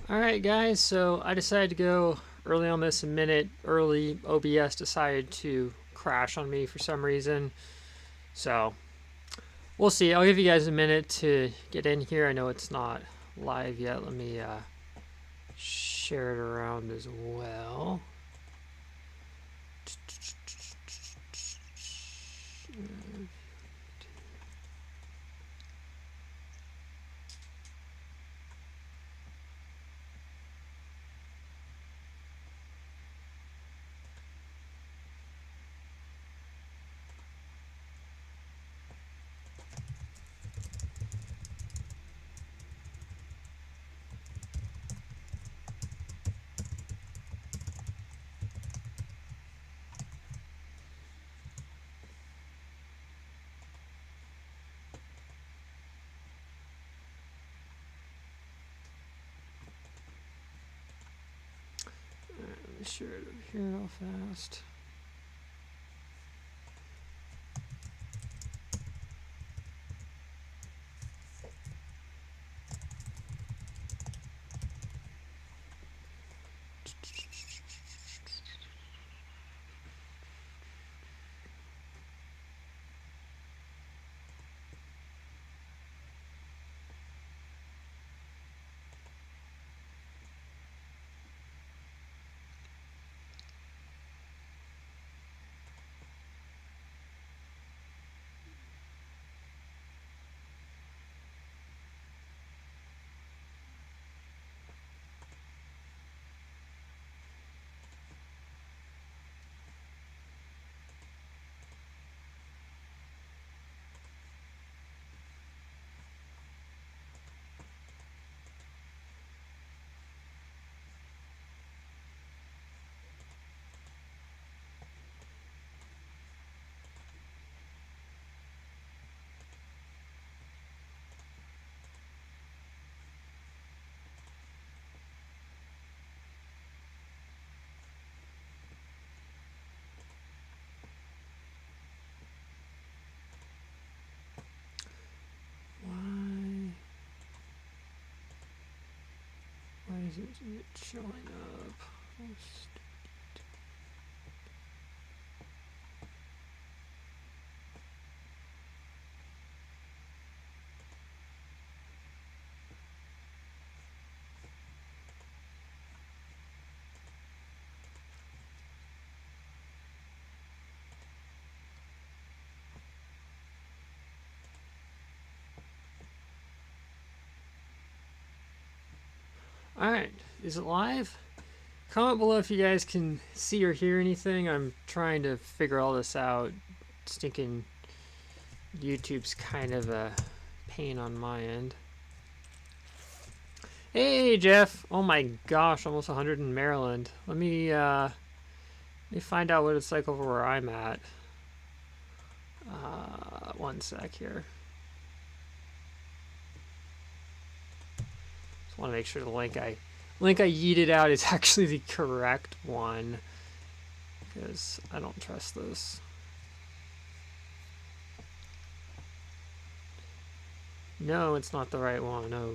Alright guys, so I decided to go early on this, a minute early. OBS decided to crash on me for some reason. So, we'll see. I'll give you guys a minute to get in here. I know it's not live yet. Let me share it around as well. Let me share it over here real fast. Why isn't it showing up? Alright, is it live? Comment below if you guys can see or hear anything. I'm trying to figure all this out. Stinking YouTube's kind of a pain on my end. Hey Jeff! Oh my gosh, almost 100 in Maryland. Let me find out what it's like over where I'm at. One sec here. Want to make sure the link I yeeted out is actually the correct one, because I don't trust this. No, it's not the right one. Oh,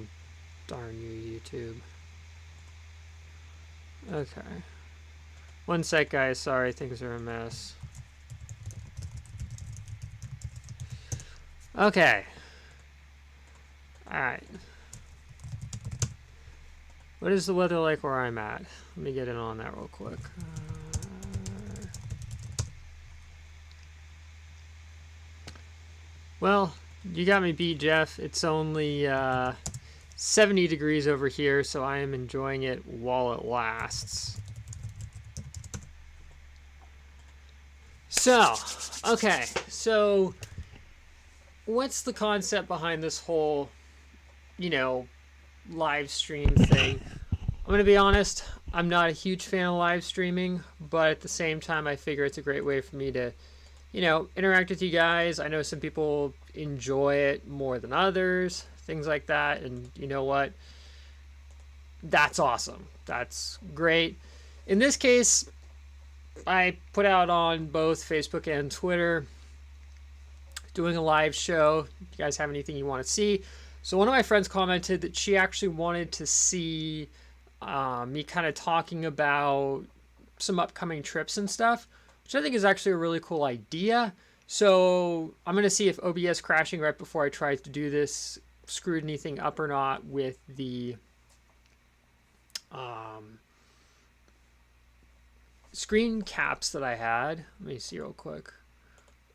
darn you, YouTube. Okay. One sec, guys. Sorry, things are a mess. Okay. Alright. What is the weather like where I'm at? Let me get in on that real quick. Well, you got me beat, Jeff. It's only 70 degrees over here, so I am enjoying it while it lasts. So, okay. So, what's the concept behind this whole, live stream thing? I'm going to be honest, I'm not a huge fan of live streaming, but at the same time, I figure it's a great way for me to, interact with you guys. I know some people enjoy it more than others, things like that, and you know what? That's awesome. That's great. In this case, I put out on both Facebook and Twitter doing a live show. If you guys have anything you want to see. So one of my friends commented that she actually wanted to see me kind of talking about some upcoming trips and stuff, which I think is actually a really cool idea. So I'm going to see if OBS crashing right before I try to do this screwed anything up or not with the screen caps that I had. Let me see real quick.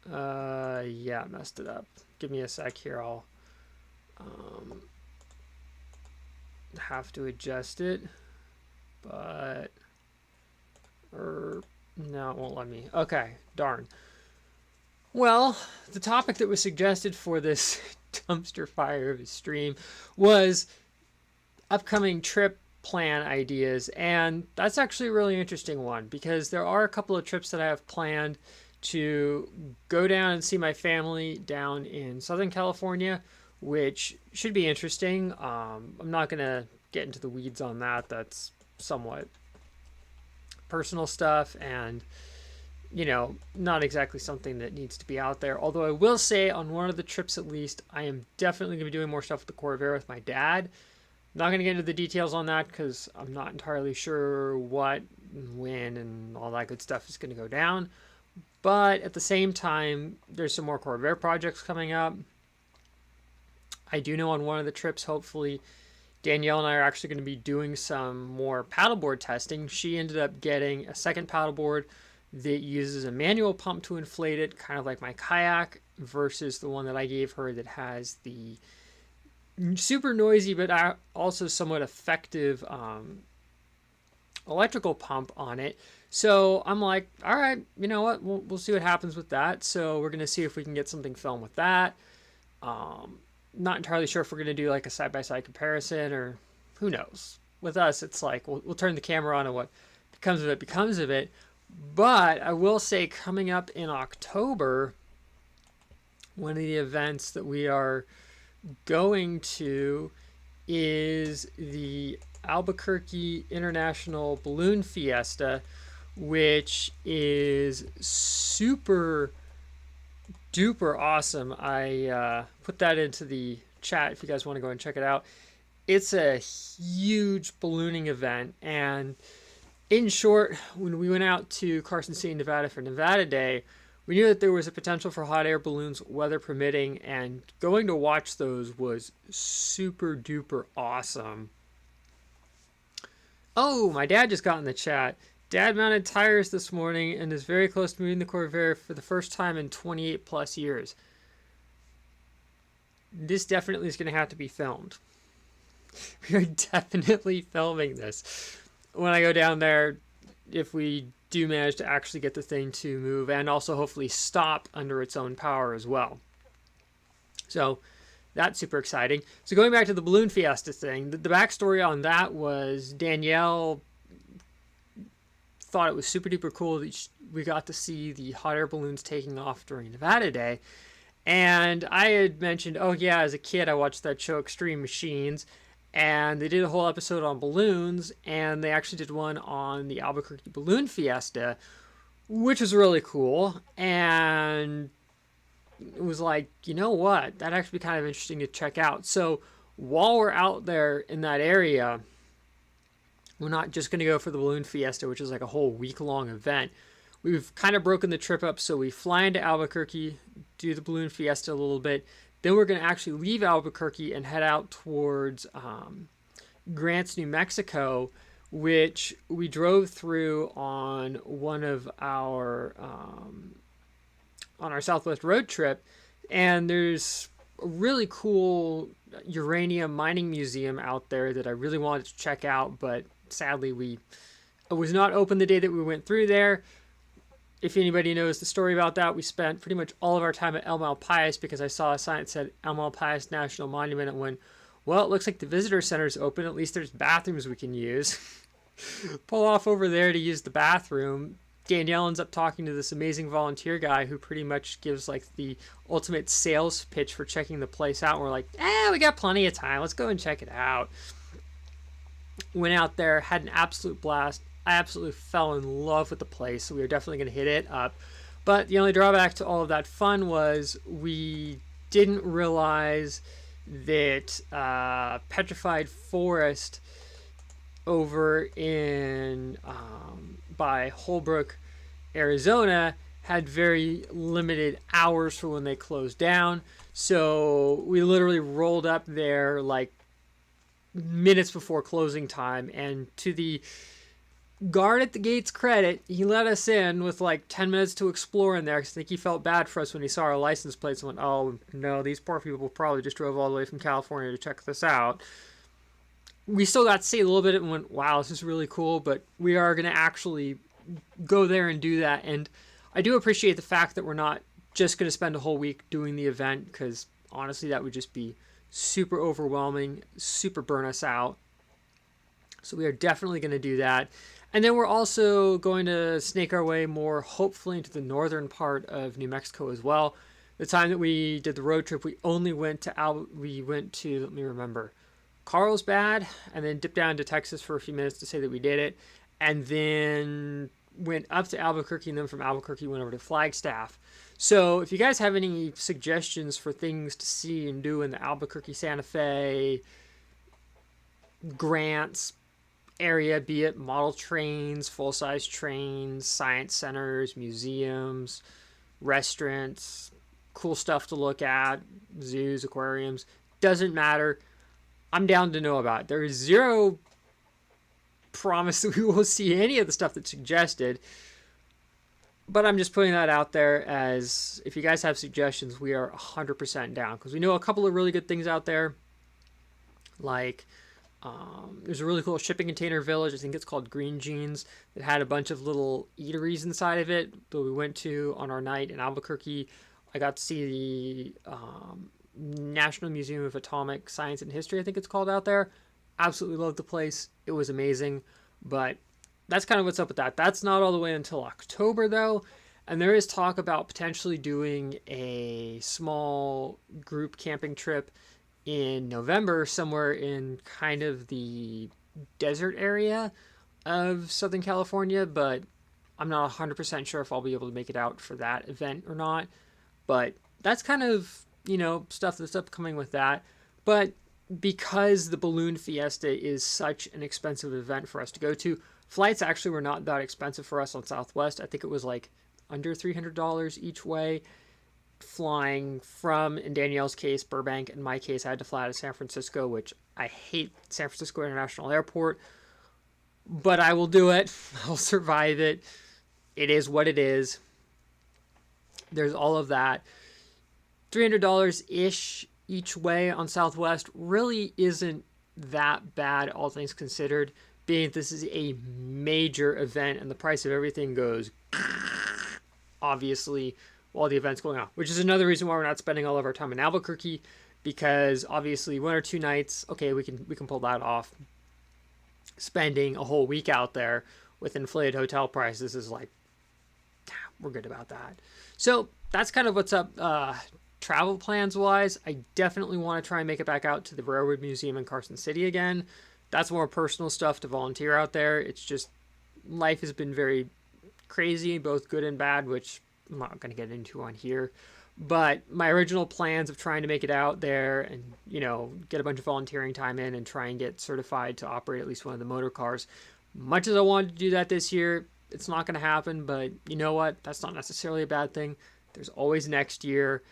Yeah, I messed it up. Give me a sec here. I'll have to adjust it, but no, it won't let me. Okay, darn. Well, the topic that was suggested for this dumpster fire of a stream was upcoming trip plan ideas, and that's actually a really interesting one because there are a couple of trips that I have planned to go down and see my family down in Southern California, which should be interesting. I'm not going to get into the weeds on that. That's somewhat personal stuff and, you know, not exactly something that needs to be out there. Although I will say on one of the trips at least, I am definitely going to be doing more stuff with the Corvair with my dad. I'm not going to get into the details on that because I'm not entirely sure what and when and all that good stuff is going to go down. But at the same time, there's some more Corvair projects coming up. I do know on one of the trips, hopefully, Danielle and I are actually going to be doing some more paddleboard testing. She ended up getting a second paddleboard that uses a manual pump to inflate it, kind of like my kayak, versus the one that I gave her that has the super noisy but also somewhat effective electrical pump on it. So I'm like, all right, you know what? We'll see what happens with that. So we're going to see if we can get something filmed with that. Not entirely sure if we're going to do like a side-by-side comparison or who knows. With us, it's like we'll turn the camera on and what becomes of it becomes of it. But I will say coming up in October, one of the events that we are going to is the Albuquerque International Balloon Fiesta, which is super duper awesome. I put that into the chat if you guys want to go and check it out. It's a huge ballooning event, and in short, when we went out to Carson City, Nevada for Nevada Day, we knew that there was a potential for hot air balloons, weather permitting, and going to watch those was super duper awesome. Oh, my dad just got in the chat. Dad mounted tires this morning and is very close to moving the Corvair for the first time in 28 plus years. This definitely is going to have to be filmed. We are definitely filming this. When I go down there, if we do manage to actually get the thing to move and also hopefully stop under its own power as well. So that's super exciting. So going back to the Balloon Fiesta thing, the backstory on that was Danielle thought it was super duper cool that we got to see the hot air balloons taking off during Nevada Day. And I had mentioned, oh yeah, as a kid I watched that show Extreme Machines, and they did a whole episode on balloons, and they actually did one on the Albuquerque Balloon Fiesta, which was really cool. And it was like, you know what, that'd actually be kind of interesting to check out. So while we're out there in that area, we're not just going to go for the Balloon Fiesta, which is like a whole week-long event. We've kind of broken the trip up, so we fly into Albuquerque, do the Balloon Fiesta a little bit. Then we're going to actually leave Albuquerque and head out towards Grants, New Mexico, which we drove through on one of our on our Southwest road trip. And there's a really cool uranium mining museum out there that I really wanted to check out, but sadly it was not open the day that we went through there. If anybody knows the story about that, we spent pretty much all of our time at El Malpais because I saw a sign that said El Malpais National Monument and went, well, it looks like the visitor center is open. At least there's bathrooms we can use. Pull off over there to use the bathroom. Danielle ends up talking to this amazing volunteer guy who pretty much gives like the ultimate sales pitch for checking the place out. And we're like, we got plenty of time. Let's go and check it out. Went out there, had an absolute blast. I absolutely fell in love with the place, so we were definitely going to hit it up. But the only drawback to all of that fun was we didn't realize that Petrified Forest over in by Holbrook, Arizona, had very limited hours for when they closed down. So we literally rolled up there like minutes before closing time, and to the guard at the gate's credit, he let us in with like 10 minutes to explore in there. I think he felt bad for us when he saw our license plates and went, oh no, these poor people probably just drove all the way from California to check this out. We still got to see a little bit and went, wow, this is really cool, but we are going to actually go there and do that. And I do appreciate the fact that we're not just going to spend a whole week doing the event, because honestly, that would just be super overwhelming, super burn us out. So we are definitely going to do that. And then we're also going to snake our way more, hopefully, into the northern part of New Mexico as well. The time that we did the road trip, we only went to let me remember, Carlsbad, and then dipped down to Texas for a few minutes to say that we did it, and then went up to Albuquerque, and then from Albuquerque went over to Flagstaff. So if you guys have any suggestions for things to see and do in the Albuquerque, Santa Fe, Grants area, be it model trains, full-size trains, science centers, museums, restaurants, cool stuff to look at, zoos, aquariums, doesn't matter. I'm down to know about it. There is zero promise that we will see any of the stuff that's suggested, but I'm just putting that out there as if you guys have suggestions, we are 100% down, because we know a couple of really good things out there, like there's a really cool shipping container village. I think it's called Green Jeans, that had a bunch of little eateries inside of it that we went to on our night in Albuquerque. I got to see the National Museum of Atomic Science and History, I think it's called, out there. Absolutely loved the place. It was amazing. But that's kind of what's up with that. That's not all the way until October, though. And there is talk about potentially doing a small group camping trip in November, somewhere in kind of the desert area of Southern California, but I'm not 100% sure if I'll be able to make it out for that event or not. But that's kind of, stuff that's upcoming with that. But because the Balloon Fiesta is such an expensive event for us to go to, flights actually were not that expensive for us on Southwest. I think it was like under $300 each way, flying from, in Danielle's case, Burbank. In my case, I had to fly to San Francisco, which I hate San Francisco International Airport, but I will do it. I'll survive it. It is what it is. There's all of that. $300-ish each way on Southwest really isn't that bad, all things considered, being this is a major event and the price of everything goes obviously while the event's going on, which is another reason why we're not spending all of our time in Albuquerque, because obviously 1 or 2 nights, okay, we can pull that off. Spending a whole week out there with inflated hotel prices is like, we're good about that. So that's kind of what's up travel plans wise. I definitely want to try and make it back out to the Railroad Museum in Carson City again. That's more personal stuff to volunteer out there. It's just life has been very crazy, both good and bad, which I'm not going to get into on here. But my original plans of trying to make it out there and, get a bunch of volunteering time in and try and get certified to operate at least one of the motor cars. Much as I wanted to do that this year, it's not going to happen. But you know what? That's not necessarily a bad thing. There's always next year.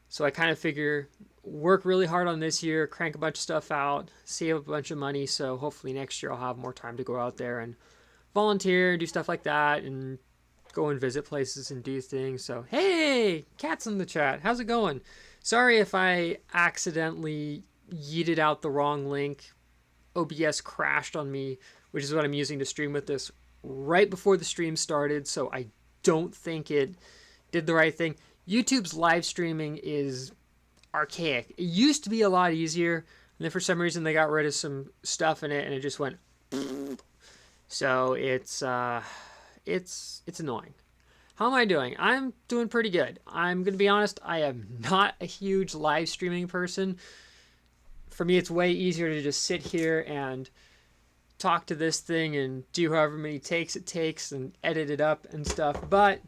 So I kind of figure work really hard on this year, crank a bunch of stuff out, save a bunch of money. So hopefully next year I'll have more time to go out there and volunteer, do stuff like that, and go and visit places and do things. So, hey, Cat's in the chat. How's it going? Sorry if I accidentally yeeted out the wrong link. OBS crashed on me, which is what I'm using to stream with this right before the stream started. So I don't think it did the right thing. YouTube's live streaming is archaic. It used to be a lot easier, and then for some reason they got rid of some stuff in it, and it just went. So it's annoying. How am I doing? I'm doing pretty good. I'm gonna be honest. I am not a huge live streaming person. For me, it's way easier to just sit here and talk to this thing and do however many takes it takes and edit it up and stuff. But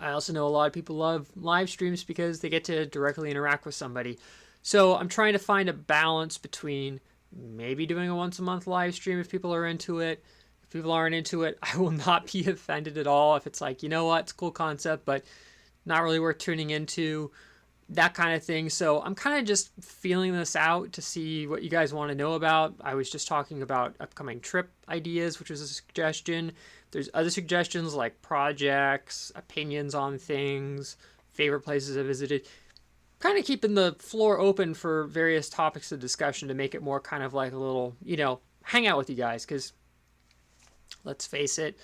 I also know a lot of people love live streams because they get to directly interact with somebody. So I'm trying to find a balance between maybe doing a once a month live stream if people are into it. If people aren't into it, I will not be offended at all. If it's like, you know what, it's a cool concept, but not really worth tuning into, that kind of thing. So I'm kind of just feeling this out to see what you guys want to know about. I was just talking about upcoming trip ideas, which was a suggestion. There's other suggestions like projects, opinions on things, favorite places I visited. Kind of keeping the floor open for various topics of discussion to make it more kind of like a little, hangout with you guys. Because let's face it,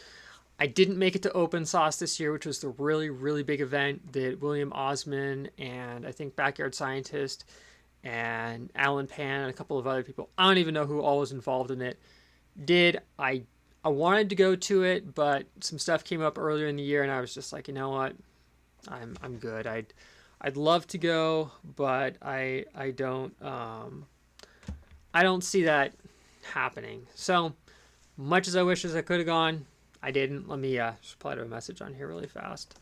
I didn't make it to Open Sauce this year, which was the really, really big event that William Osman and I think Backyard Scientist and Alan Pan and a couple of other people, I don't even know who all was involved in it, did. I wanted to go to it, but some stuff came up earlier in the year and I was just like, you know what? I'm good. I'd love to go, but I don't see that happening. So much as I wish as I could have gone, I didn't. Let me just reply to a message on here really fast.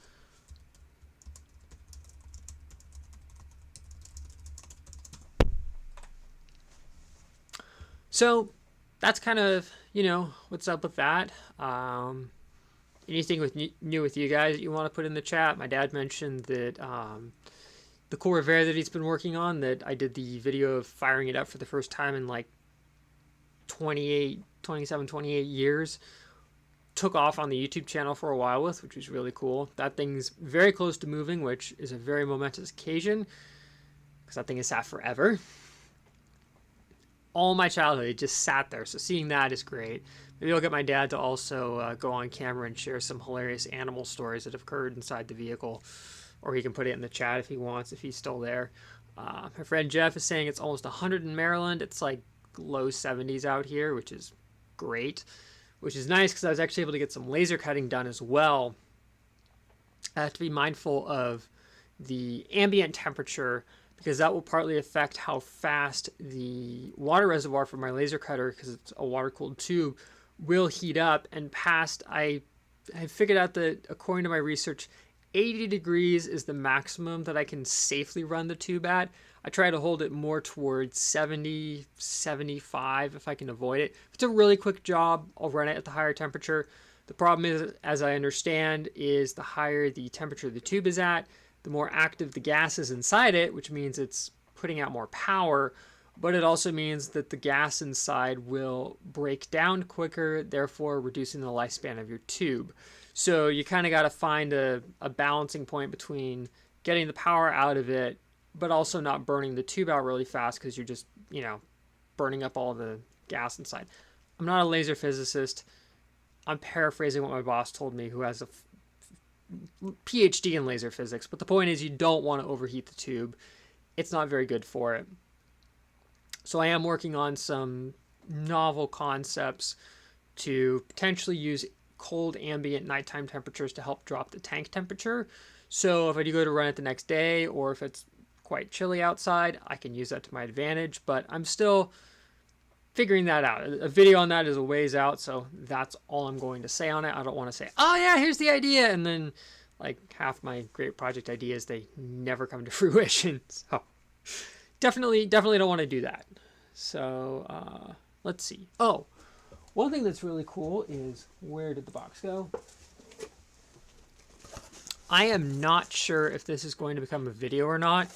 So that's kind of, what's up with that. Anything new with you guys that you want to put in the chat? My dad mentioned that the Corvair that he's been working on, that I did the video of firing it up for the first time in like 28 years, took off on the YouTube channel for a while with, which was really cool. That thing's very close to moving, which is a very momentous occasion because that thing has sat forever. All my childhood, it just sat there. So seeing that is great. Maybe I'll get my dad to also go on camera and share some hilarious animal stories that have occurred inside the vehicle. Or he can put it in the chat if he wants, if he's still there. My friend Jeff is saying it's almost 100 in Maryland. It's like low 70s out here, which is great. Which is nice because I was actually able to get some laser cutting done as well. I have to be mindful of the ambient temperature because that will partly affect how fast the water reservoir for my laser cutter, because it's a water-cooled tube, will heat up. And past, I figured out that according to my research, 80 degrees is the maximum that I can safely run the tube at. I try to hold it more towards 70, 75 if I can avoid it. If it's a really quick job, I'll run it at the higher temperature. The problem is, as I understand, is the higher the temperature the tube is at, the more active the gas is inside it, which means it's putting out more power, but it also means that the gas inside will break down quicker, therefore reducing the lifespan of your tube. So you kind of got to find a balancing point between getting the power out of it, but also not burning the tube out really fast because you're just, burning up all the gas inside. I'm not a laser physicist. I'm paraphrasing what my boss told me, who has a PhD in laser physics. But the point is, you don't want to overheat the tube. It's not very good for it. So I am working on some novel concepts to potentially use cold ambient nighttime temperatures to help drop the tank temperature. So if I do go to run it the next day, or if it's quite chilly outside, I can use that to my advantage, but I'm still figuring that out. A video on that is a ways out, so that's all I'm going to say on it. I don't want to say, oh yeah, here's the idea, and then like half my great project ideas, they never come to fruition. So definitely don't want to do that. So let's see. Oh, one thing that's really cool is, where did the box go? I am not sure if this is going to become a video or not,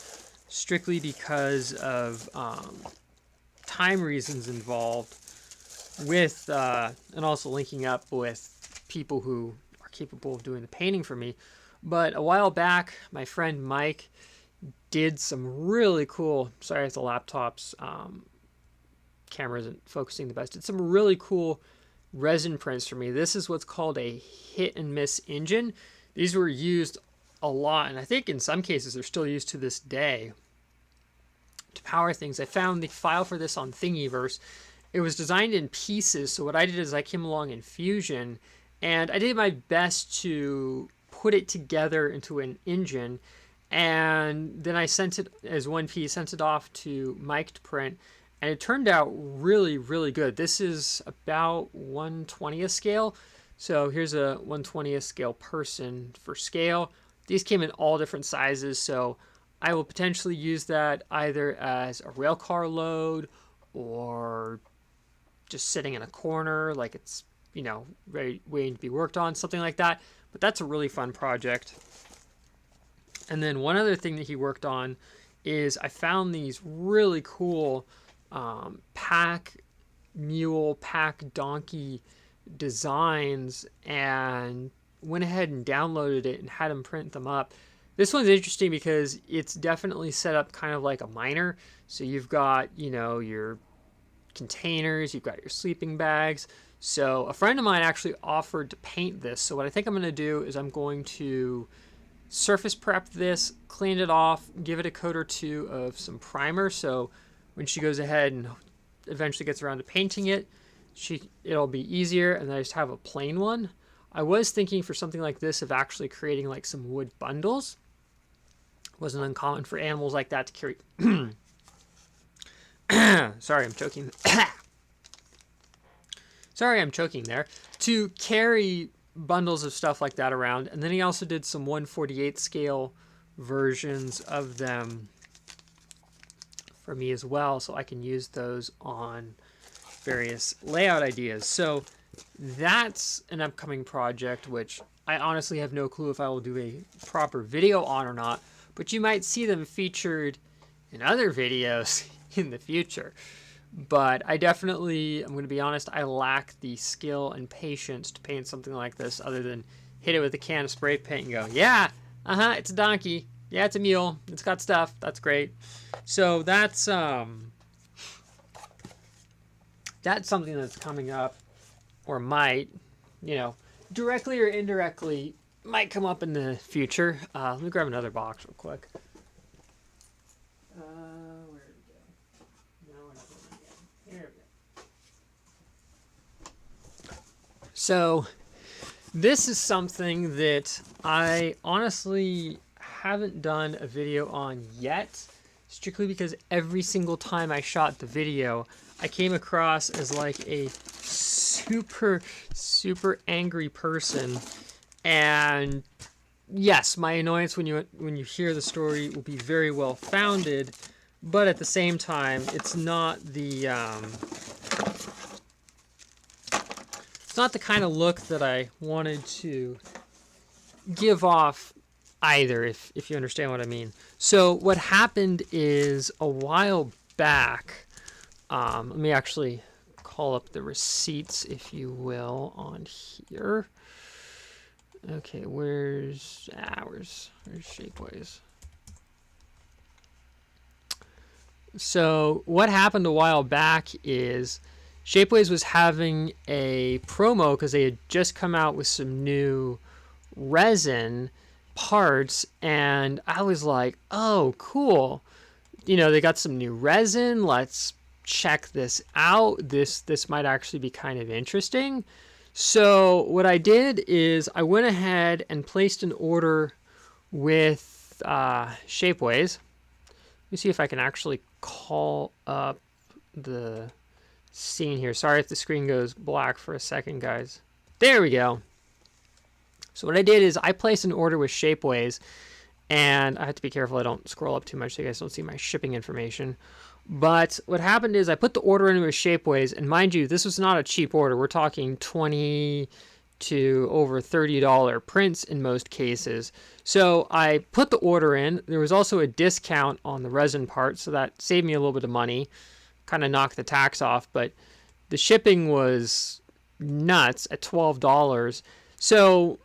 strictly because of time reasons involved with, and also linking up with people who are capable of doing the painting for me. But a while back, my friend Mike did some really cool, sorry if the laptop's camera isn't focusing the best, did some really cool resin prints for me. This is what's called a hit and miss engine. These were used a lot, and I think in some cases they're still used to this day to power things. I found the file for this on Thingiverse. It was designed in pieces, so what I did is I came along in Fusion, and I did my best to put it together into an engine, and then I sent it as one piece, sent it off to Mike to print, and it turned out really, really good. This is about 1/20th scale. So here's a 1/20th scale person for scale. These came in all different sizes, so I will potentially use that either as a railcar load or just sitting in a corner like it's, you know, ready, waiting to be worked on, something like that. But that's a really fun project. And then one other thing that he worked on is I found these really cool pack mule, pack donkey designs and went ahead and downloaded it and had him print them up. This one's interesting because it's definitely set up kind of like a miner. So you've got, you know, your containers, you've got your sleeping bags. So a friend of mine actually offered to paint this. So what I think I'm going to do is I'm going to surface prep this, clean it off, give it a coat or two of some primer. So when she goes ahead and eventually gets around to painting it, it'll be easier, and then I just have a plain one. I was thinking for something like this of actually creating like some wood bundles. It wasn't uncommon for animals like that to carry. Sorry, I'm choking. Sorry, I'm choking there. To carry bundles of stuff like that around. And then he also did some 1/48 scale versions of them for me as well, so I can use those on various layout ideas. So that's an upcoming project, which I honestly have no clue if I will do a proper video on or not, but you might see them featured in other videos in the future. But I definitely, I'm going to be honest, I lack the skill and patience to paint something like this other than hit it with a can of spray paint and go, yeah, it's a donkey. Yeah, it's a mule. It's got stuff. That's great. So that's something that's coming up, or might, you know, directly or indirectly, might come up in the future. Let me grab another box real quick. Where did it go? No, we're not going again. Here we go. So this is something that I honestly haven't done a video on yet, strictly because every single time I shot the video, I came across as like a super angry person. And yes, my annoyance when you hear the story will be very well founded, but at the same time, it's not the kind of look that I wanted to give off either, if you understand what I mean. So what happened is a while back, let me actually call up the receipts, if you will, on here. Okay, where's Shapeways? So what happened a while back is Shapeways was having a promo because they had just come out with some new resin parts, and I was like, oh, cool. You know, they got some new resin. Let's check this out. This might actually be kind of interesting. So what I did is I went ahead and placed an order with Shapeways. Let me see if I can actually call up the scene here. Sorry if the screen goes black for a second, guys. There we go. So what I did is I placed an order with Shapeways, and I have to be careful I don't scroll up too much so you guys don't see my shipping information. But what happened is I put the order in with Shapeways, and mind you, this was not a cheap order. We're talking $20 to over $30 prints in most cases. So I put the order in. There was also a discount on the resin part, so that saved me a little bit of money, kind of knocked the tax off, but the shipping was nuts at $12. So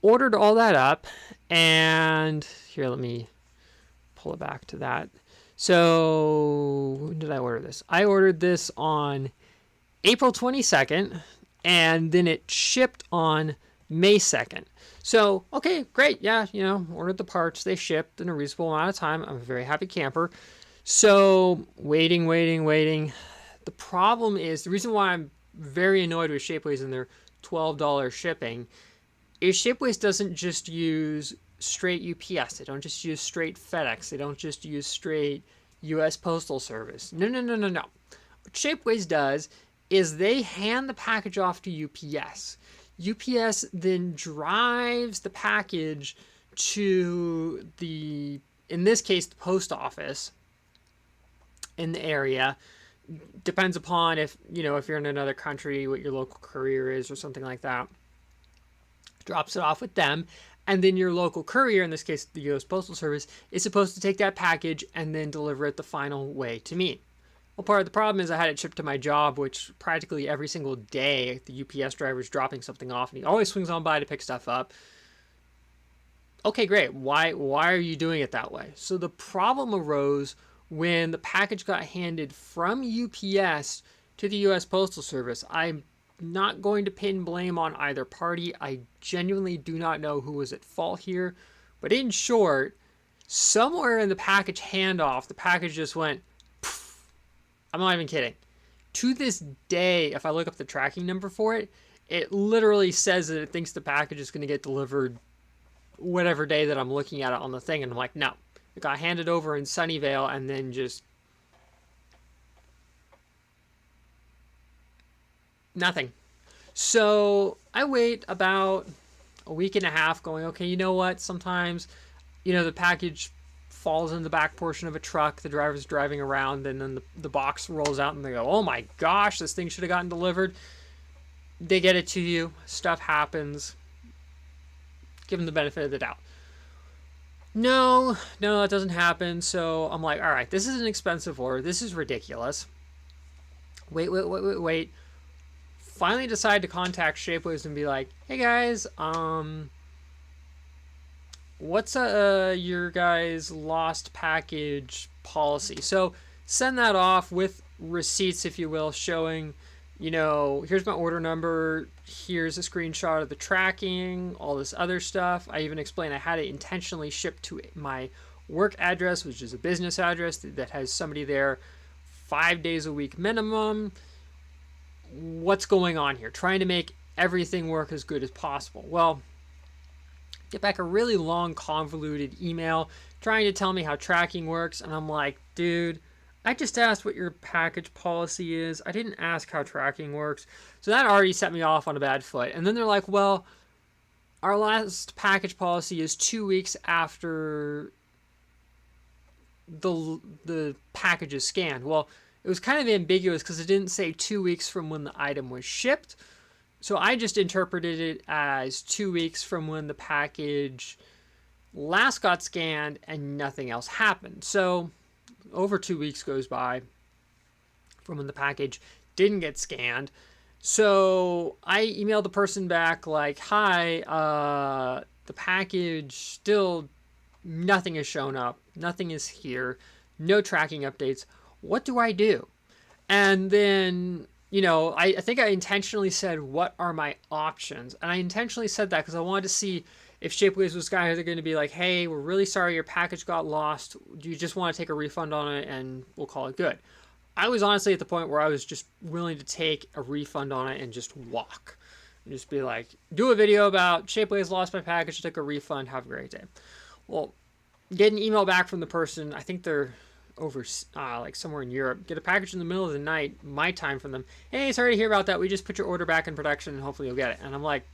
ordered all that up, and here, let me pull it back to that. So when did I order this? I ordered this on April 22nd, and then it shipped on May 2nd. So, okay, great. Yeah, you know, ordered the parts. They shipped in a reasonable amount of time. I'm a very happy camper. So waiting. The problem is, the reason why I'm very annoyed with Shapeways and their $12 shipping is Shapeways doesn't just use straight UPS. They don't just use straight FedEx. They don't just use straight US Postal Service. No. What Shapeways does is they hand the package off to UPS. UPS then drives the package to in this case, the post office in the area. Depends upon if, if you're in another country, what your local courier is or something like that. Drops it off with them. And then your local courier, in this case, the U.S. Postal Service, is supposed to take that package and then deliver it the final way to me. Well, part of the problem is I had it shipped to my job, which practically every single day the UPS driver is dropping something off, and he always swings on by to pick stuff up. Okay, great. Why are you doing it that way? So the problem arose when the package got handed from UPS to the U.S. Postal Service. I'm not going to pin blame on either party. I genuinely do not know who was at fault here. But in short, somewhere in the package handoff, the package just went, poof. I'm not even kidding. To this day, if I look up the tracking number for it, it literally says that it thinks the package is going to get delivered whatever day that I'm looking at it on the thing. And I'm like, no. It got handed over in Sunnyvale and then just nothing. So I wait about a week and a half going, okay, you know what? Sometimes, the package falls in the back portion of a truck. The driver's driving around and then the box rolls out and they go, oh my gosh, this thing should have gotten delivered. They get it to you. Stuff happens. Give them the benefit of the doubt. No, that doesn't happen. So I'm like, all right, this is an expensive order. This is ridiculous. Wait. Finally decide to contact Shapeways and be like, hey guys, what's your guys' lost package policy? So send that off with receipts, if you will, showing, here's my order number, here's a screenshot of the tracking, all this other stuff. I even explained I had it intentionally shipped to my work address, which is a business address that has somebody there 5 days a week minimum. What's going on here? Trying to make everything work as good as possible. Well, get back a really long, convoluted email trying to tell me how tracking works, and I'm like, dude, I just asked what your package policy is. I didn't ask how tracking works. So that already set me off on a bad foot. And then they're like, well, our last package policy is 2 weeks after the package is scanned. Well, it was kind of ambiguous because it didn't say 2 weeks from when the item was shipped. So I just interpreted it as 2 weeks from when the package last got scanned and nothing else happened. So over 2 weeks goes by from when the package didn't get scanned. So I emailed the person back like, hi, the package still, nothing has shown up. Nothing is here. No tracking updates. What do I do? And then, I think I intentionally said, what are my options? And I intentionally said that because I wanted to see if Shapeways was either going to be like, hey, we're really sorry your package got lost. Do you just want to take a refund on it and we'll call it good? I was honestly at the point where I was just willing to take a refund on it and just walk. And just be like, do a video about Shapeways lost my package, took a refund, have a great day. Well, get an email back from the person. I think they're over like somewhere in Europe. Get a package in the middle of the night, my time, from them. Hey, sorry to hear about that. We just put your order back in production and hopefully you'll get it. And I'm like,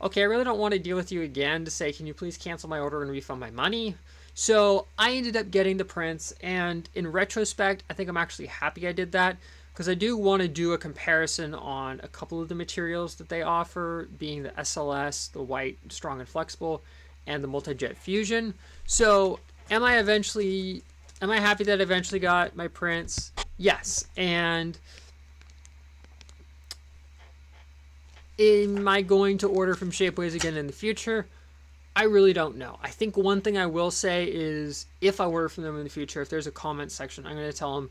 okay, I really don't want to deal with you again to say, can you please cancel my order and refund my money? So I ended up getting the prints, and in retrospect, I think I'm actually happy I did that because I do want to do a comparison on a couple of the materials that they offer, being the SLS, the white, strong and flexible, and the multi-jet fusion. So am I happy that I eventually got my prints? Yes. And am I going to order from Shapeways again in the future? I really don't know. I think one thing I will say is if I order from them in the future, if there's a comment section, I'm going to tell them,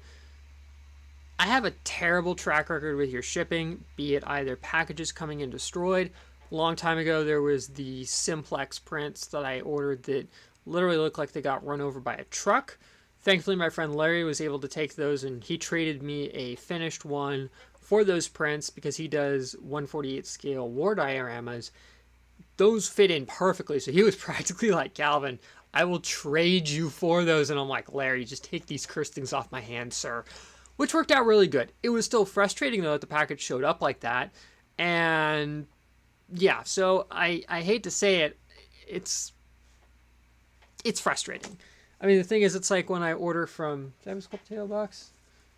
I have a terrible track record with your shipping, be it either packages coming in destroyed. A long time ago, there was the Simplex prints that I ordered that literally looked like they got run over by a truck. Thankfully, my friend Larry was able to take those, and he traded me a finished one for those prints because he does 1/48 scale war dioramas. Those fit in perfectly, so he was practically like, Calvin, I will trade you for those. And I'm like, Larry, just take these cursed things off my hand, sir. Which worked out really good. It was still frustrating, though, that the package showed up like that. And yeah, so I hate to say it, it's frustrating. I mean, the thing is, it's like when I order from, did I have a potato box?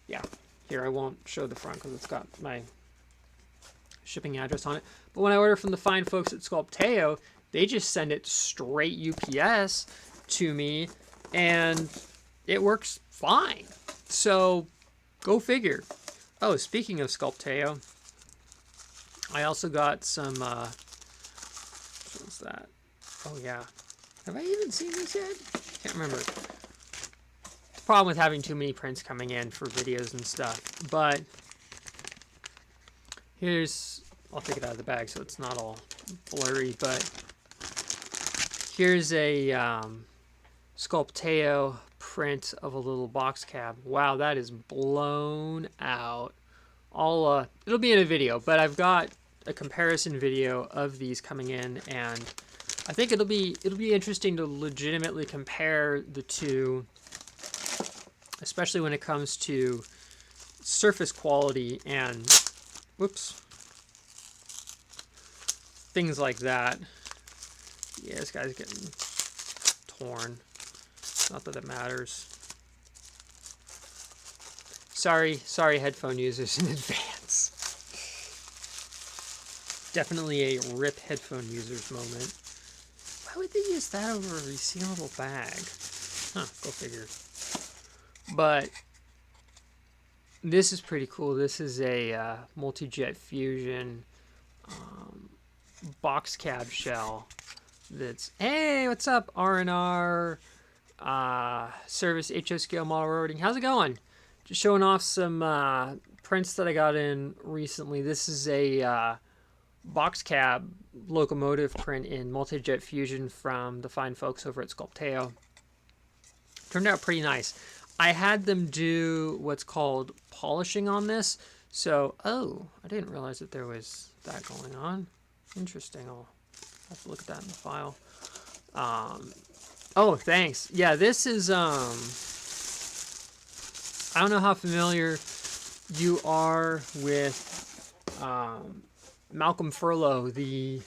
yeah, here I won't show the front because it's got my shipping address on it. But when I order from the fine folks at Sculpteo, they just send it straight UPS to me, and it works fine. So go figure. Oh, speaking of Sculpteo, I also got some, what's that? Oh yeah. Have I even seen this yet? Can't remember. Problem with having too many prints coming in for videos and stuff. But here's, I'll take it out of the bag so it's not all blurry, but here's a Sculpteo print of a little box cab. Wow, that is blown out. It'll be in a video, but I've got a comparison video of these coming in, and I think it'll be interesting to legitimately compare the two, especially when it comes to surface quality and things like that. Yeah, this guy's getting torn. Not that it matters. Sorry headphone users in advance. Definitely a RIP headphone users moment. Why would they use that over a resealable bag? Huh, go figure. But this is pretty cool. This is a multi-jet fusion box cab shell. That's, hey, what's up, R&R service HO scale model railroading. How's it going? Just showing off some prints that I got in recently. This is a box cab locomotive print in multi-jet fusion from the fine folks over at Sculpteo. Turned out pretty nice. I had them do what's called polishing on this. So, oh, I didn't realize that there was that going on. Interesting. I'll have to look at that in the file. Oh, thanks. Yeah, this is, I don't know how familiar you are with Malcolm Furlow, the,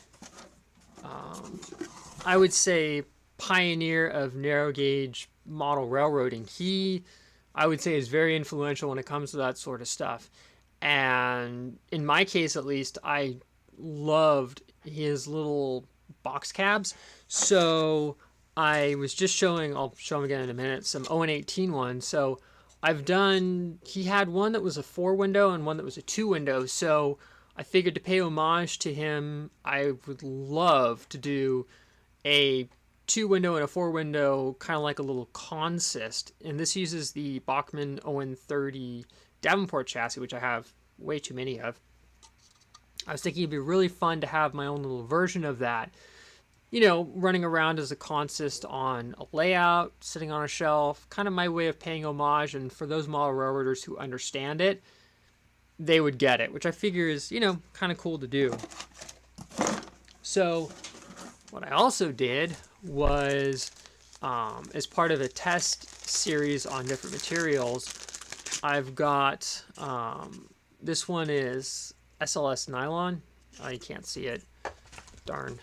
I would say, pioneer of narrow gauge model railroading. He, I would say, is very influential when it comes to that sort of stuff. And in my case, at least, I loved his little box cabs. So I was just showing, I'll show him again in a minute, some 0-18 ones. So I've done, he had one that was a 4-window and one that was a 2-window. So I figured to pay homage to him, I would love to do a 2-window and a 4-window, kind of like a little consist. And this uses the Bachmann ON30 Davenport chassis, which I have way too many of. I was thinking it'd be really fun to have my own little version of that, you know, running around as a consist on a layout, sitting on a shelf, kind of my way of paying homage. And for those model railroaders who understand it, they would get it, which I figure is, you know, kind of cool to do. So what I also did was, as part of a test series on different materials, I've got, this one is SLS nylon. Oh, you can't see it. Darn.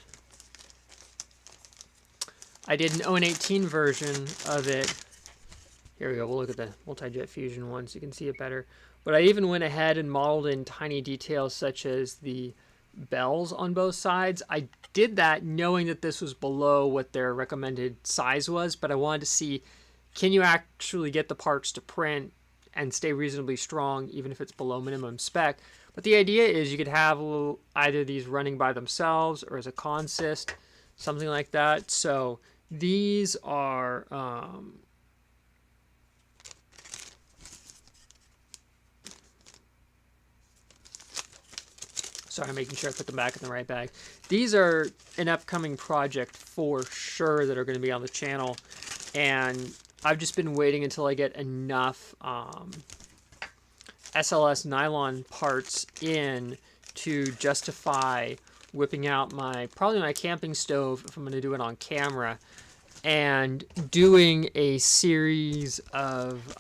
I did an 0-18 version of it. Here we go. We'll look at the multi-jet fusion one so you can see it better. But I even went ahead and modeled in tiny details such as the bells on both sides. I did that knowing that this was below what their recommended size was, but I wanted to see, can you actually get the parts to print and stay reasonably strong even if it's below minimum spec. But the idea is you could have either these running by themselves or as a consist, something like that. So these are sorry, I'm making sure I put them back in the right bag. These are an upcoming project for sure that are going to be on the channel, and I've just been waiting until I get enough SLS nylon parts in to justify whipping out probably my camping stove if I'm going to do it on camera, and doing a series of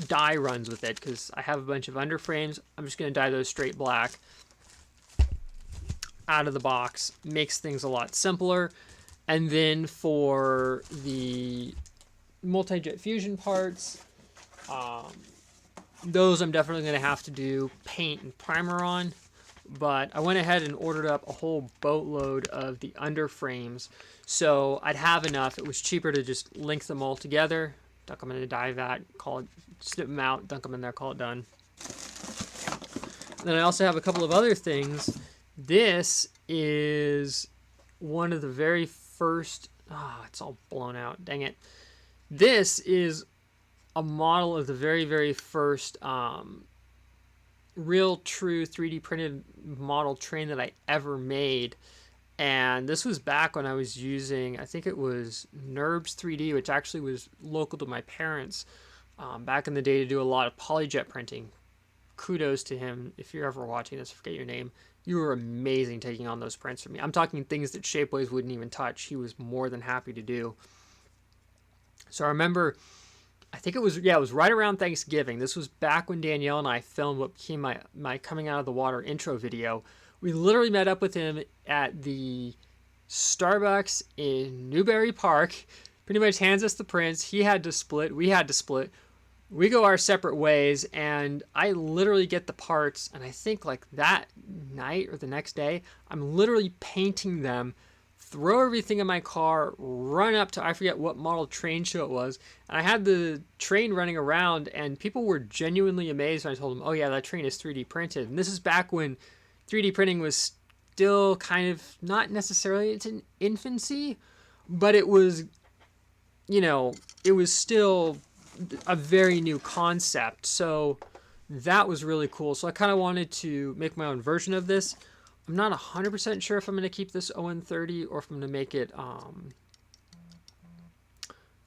dye runs with it, because I have a bunch of underframes. I'm just going to dye those straight black out of the box. Makes things a lot simpler. And then for the multi-jet fusion parts, Those I'm definitely going to have to do paint and primer on. But I went ahead and ordered up a whole boatload of the underframes, so I'd have enough. It was cheaper to just link them all together, dunk them in a dye vat, call it, snip them out, dunk them in there, call it done. Then I also have a couple of other things. This is one of the very first, it's all blown out, dang it. This is a model of the very, very first real true 3D printed model train that I ever made. And this was back when I was using, I think it was NURBS 3D, which actually was local to my parents back in the day, to do a lot of polyjet printing. Kudos to him. If you're ever watching this, I forget your name. You were amazing taking on those prints for me. I'm talking things that Shapeways wouldn't even touch. He was more than happy to do. So I remember, I think it was, yeah, it was right around Thanksgiving. This was back when Danielle and I filmed what became my coming out of the water intro video. We literally met up with him at the Starbucks in Newbury Park. Pretty much hands us the prints. He had to split. We had to split. We go our separate ways, and I literally get the parts, and I think like that night or the next day, I'm literally painting them, throw everything in my car, run up to, I forget what model train show it was, and I had the train running around, and people were genuinely amazed when I told them, oh yeah, that train is 3D printed. And this is back when 3D printing was still kind of, not necessarily it's in infancy, but it was, you know, it was still a very new concept. So that was really cool. So I kind of wanted to make my own version of this. I'm not 100% sure if I'm going to keep this ON30 or if I'm going to make it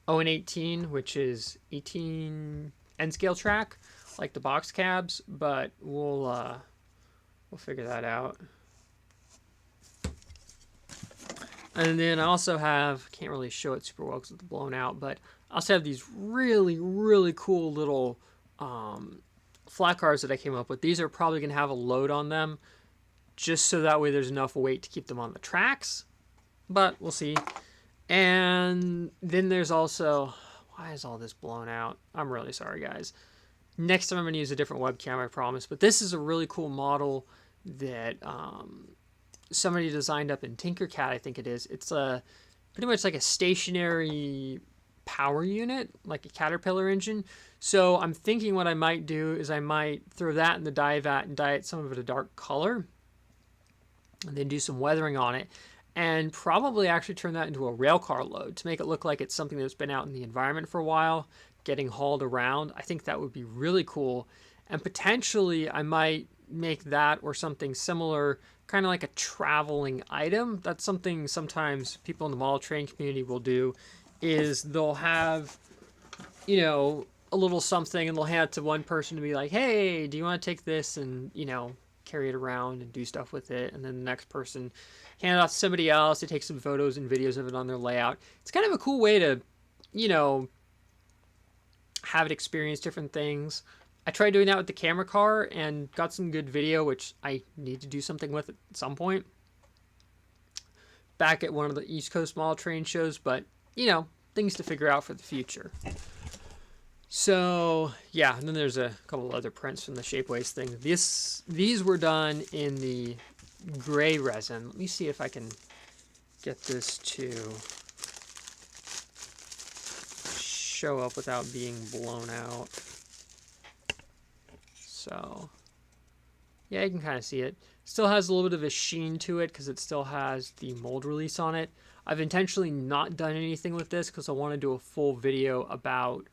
ON18, which is 18 N scale track, like the box cabs, but we'll figure that out. And then I also have, can't really show it super well because it's blown out, but I also have these really, really cool little flat cars that I came up with. These are probably going to have a load on them, just so that way there's enough weight to keep them on the tracks, but we'll see. And then there's also, why is all this blown out? I'm really sorry, guys. Next time I'm going to use a different webcam, I promise. But this is a really cool model that somebody designed up in Tinkercad, I think it is. It's pretty much like a stationary power unit, like a Caterpillar engine. So I'm thinking what I might do is I might throw that in the dye vat and dye it some of it a dark color, and then do some weathering on it, and probably actually turn that into a rail car load to make it look like it's something that's been out in the environment for a while, getting hauled around. I think that would be really cool. And potentially I might make that or something similar, kind of like a traveling item. That's something sometimes people in the model train community will do, is they'll have, you know, a little something and they'll hand it to one person to be like, hey, do you want to take this and, you know, carry it around and do stuff with it, and then the next person hand it off to somebody else to take some photos and videos of it on their layout. It's kind of a cool way to, you know, have it experience different things. I tried doing that with the camera car and got some good video, which I need to do something with at some point, back at one of the East Coast model train shows, but, you know, things to figure out for the future. So yeah, and then there's a couple of other prints from the Shapeways thing. These were done in the gray resin. Let me see if I can get this to show up without being blown out. So yeah, you can kind of see it. Still has a little bit of a sheen to it because it still has the mold release on it. I've intentionally not done anything with this because I want to do a full video about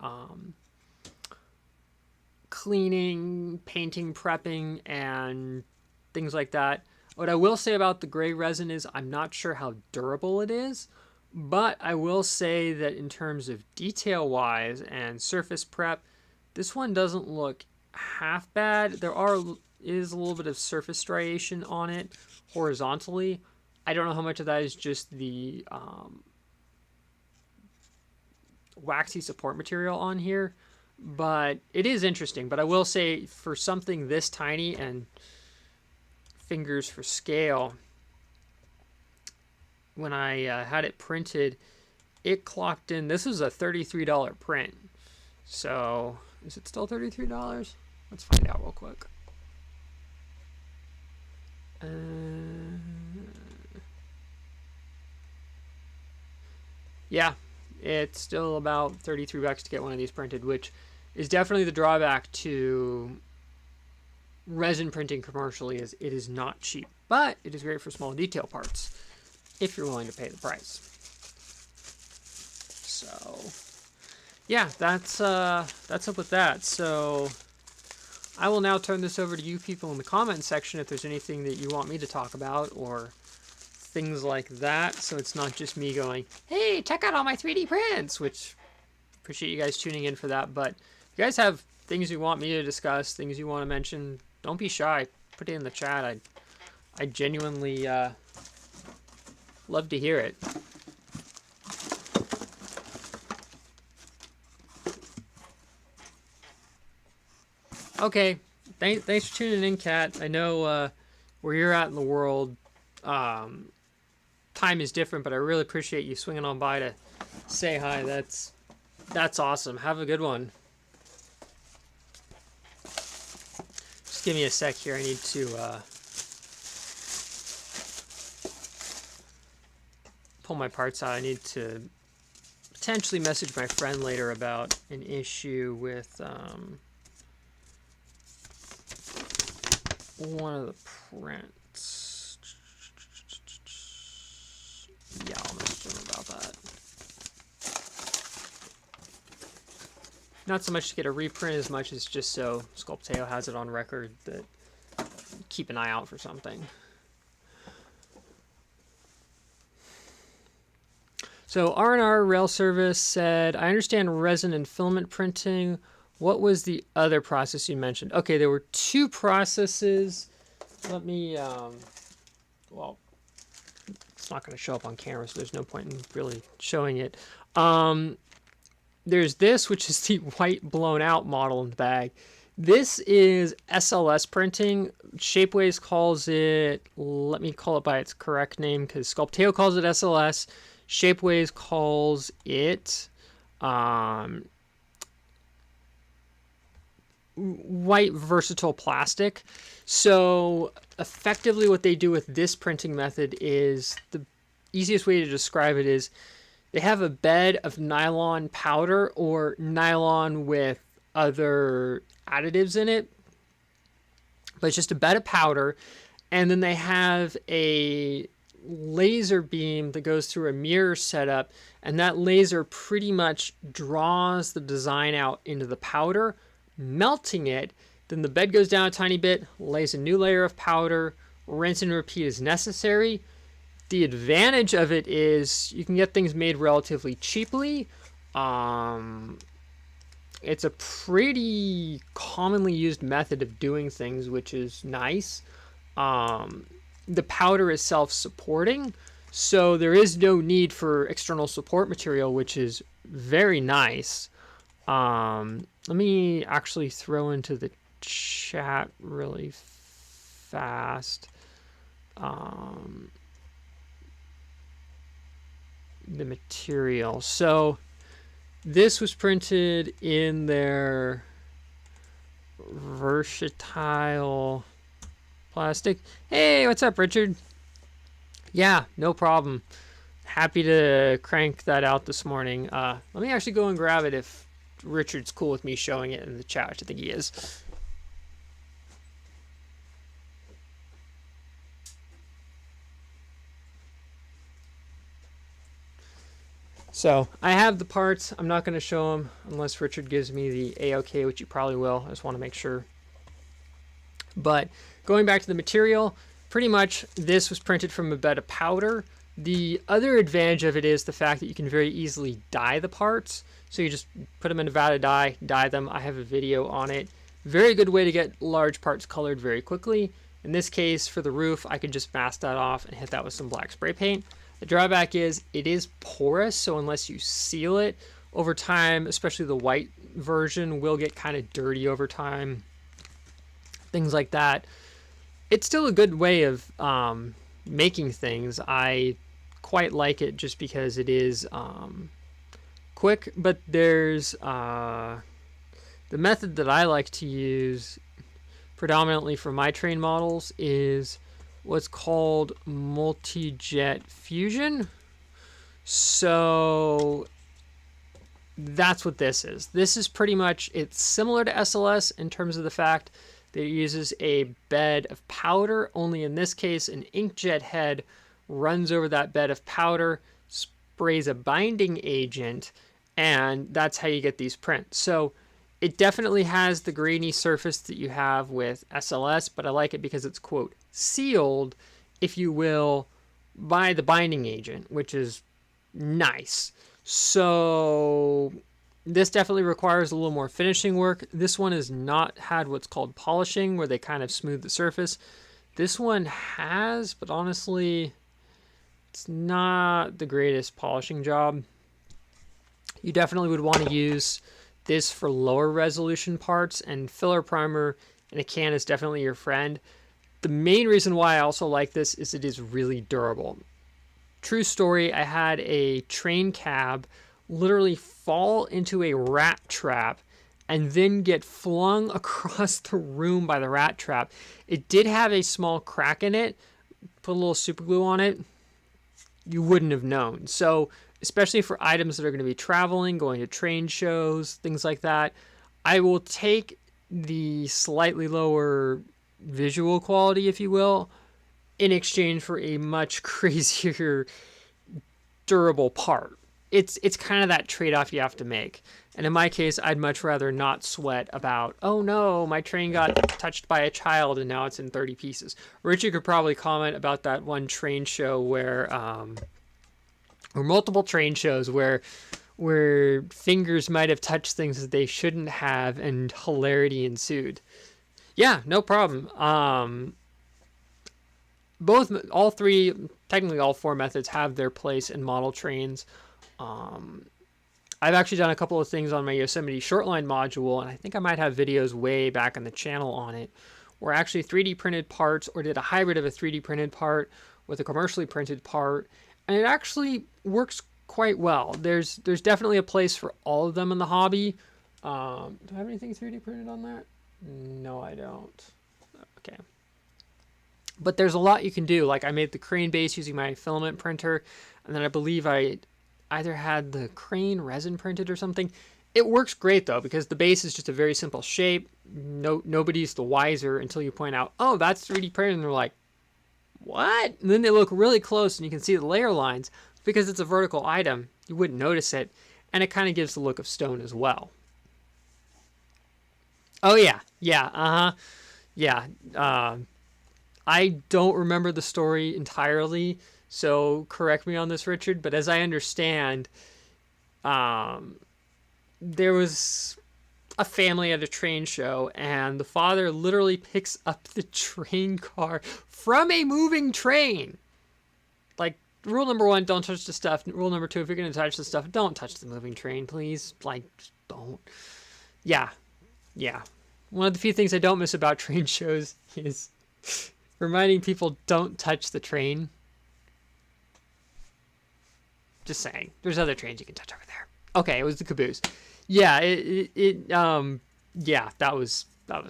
cleaning, painting, prepping, and things like that. What I will say about the gray resin is I'm not sure how durable it is, but I will say that in terms of detail-wise and surface prep, this one doesn't look half bad. There is a little bit of surface striation on it horizontally. I don't know how much of that is just the waxy support material on here, but it is interesting. But I will say, for something this tiny, and fingers for scale, when I had it printed, it clocked in, this was a $33 print, So is it still $33? Let's find out real quick. Yeah, it's still about 33 bucks to get one of these printed, which is definitely the drawback to resin printing commercially, is it is not cheap, but it is great for small detail parts if you're willing to pay the price. So yeah, that's up with that. So I will now turn this over to you people in the comment section if there's anything that you want me to talk about or things like that. So it's not just me going, hey, check out all my 3D prints, which appreciate you guys tuning in for that. But if you guys have things you want me to discuss, things you want to mention, don't be shy. Put it in the chat. I genuinely love to hear it. Okay, thanks for tuning in, Kat. I know where you're at in the world, time is different, but I really appreciate you swinging on by to say hi. That's awesome. Have a good one. Just give me a sec here. I need to pull my parts out. I need to potentially message my friend later about an issue with one of the prints. Yeah, I'll message him about that. Not so much to get a reprint as much as just so Sculpteo has it on record that keep an eye out for something. So R&R Rail Service said, I understand resin and filament printing. What was the other process you mentioned? Okay, there were two processes. Let me, well, it's not going to show up on camera, so there's no point in really showing it. There's this, which is the white blown out model in the bag. This is SLS printing. Shapeways calls it, let me call it by its correct name because Sculpteo calls it SLS. Shapeways calls it white versatile plastic. So effectively what they do with this printing method is, the easiest way to describe it is they have a bed of nylon powder or nylon with other additives in it, but it's just a bed of powder, and then they have a laser beam that goes through a mirror setup, and that laser pretty much draws the design out into the powder, melting it. Then the bed goes down a tiny bit, lays a new layer of powder, rinse and repeat as necessary. The advantage of it is you can get things made relatively cheaply. It's a pretty commonly used method of doing things, which is nice. The powder is self-supporting, so there is no need for external support material, which is very nice. Let me actually throw into the chat really fast the material. So this was printed in their versatile plastic. Hey, what's up, Richard? Yeah, no problem. Happy to crank that out this morning. Let me actually go and grab it if Richard's cool with me showing it in the chat, which I think he is. So I have the parts. I'm not going to show them unless Richard gives me the A-OK, which you probably will. I just want to make sure. But going back to the material, pretty much this was printed from a bed of powder. The other advantage of it is the fact that you can very easily dye the parts. So you just put them in a vat of dye, dye them. I have a video on it. Very good way to get large parts colored very quickly. In this case, for the roof, I could just mask that off and hit that with some black spray paint. The drawback is it is porous, so unless you seal it over time, especially the white version will get kind of dirty over time, things like that. It's still a good way of making things. I quite like it just because it is quick, but there's The method that I like to use predominantly for my train models is what's called multi-jet fusion. So that's what this is. This is pretty much, it's similar to SLS in terms of the fact that it uses a bed of powder, only in this case an inkjet head runs over that bed of powder, sprays a binding agent, and that's how you get these prints. So it definitely has the grainy surface that you have with SLS, but I like it because it's, quote, sealed, if you will, by the binding agent, which is nice. So this definitely requires a little more finishing work. This one has not had what's called polishing, where they kind of smooth the surface. This one has, but honestly, it's not the greatest polishing job. You definitely would want to use this for lower resolution parts, and filler primer in a can is definitely your friend. The main reason why I also like this is it is really durable. True story, I had a train cab literally fall into a rat trap and then get flung across the room by the rat trap. It did have a small crack in it. Put a little super glue on it, you wouldn't have known. So especially for items that are going to be traveling, going to train shows, things like that, I will take the slightly lower visual quality, if you will, in exchange for a much crazier durable part. It's kind of that trade-off you have to make. And in my case, I'd much rather not sweat about, oh no, my train got touched by a child and now it's in 30 pieces. Richard could probably comment about that one train show where, or multiple train shows where fingers might have touched things that they shouldn't have and hilarity ensued. Yeah, no problem. All three, technically all four methods have their place in model trains. I've actually done a couple of things on my Yosemite Shortline module, and I think I might have videos way back on the channel on it, where I actually 3D printed parts or did a hybrid of a 3D printed part with a commercially printed part, and it actually works quite well. There's definitely a place for all of them in the hobby. Do I have anything 3D printed on that? No, I don't. Okay. But there's a lot you can do. Like I made the crane base using my filament printer, and then I believe I either had the crane resin printed or something. It works great though, because the base is just a very simple shape. Nobody's the wiser until you point out, oh, that's 3D printed, and they're like, what? And then they look really close and you can see the layer lines. Because it's a vertical item, you wouldn't notice it, and it kind of gives the look of stone as well. Oh yeah, yeah. I don't remember the story entirely, so correct me on this, Richard, but as I understand, there was a family at a train show, and the father literally picks up the train car from a moving train. Like, rule number 1, don't touch the stuff. Rule number 2, if you're going to touch the stuff, don't touch the moving train, please. Like, just don't. Yeah. One of the few things I don't miss about train shows is reminding people don't touch the train. Just saying. There's other trains you can touch over there. Okay, it was the caboose. Yeah, yeah, that was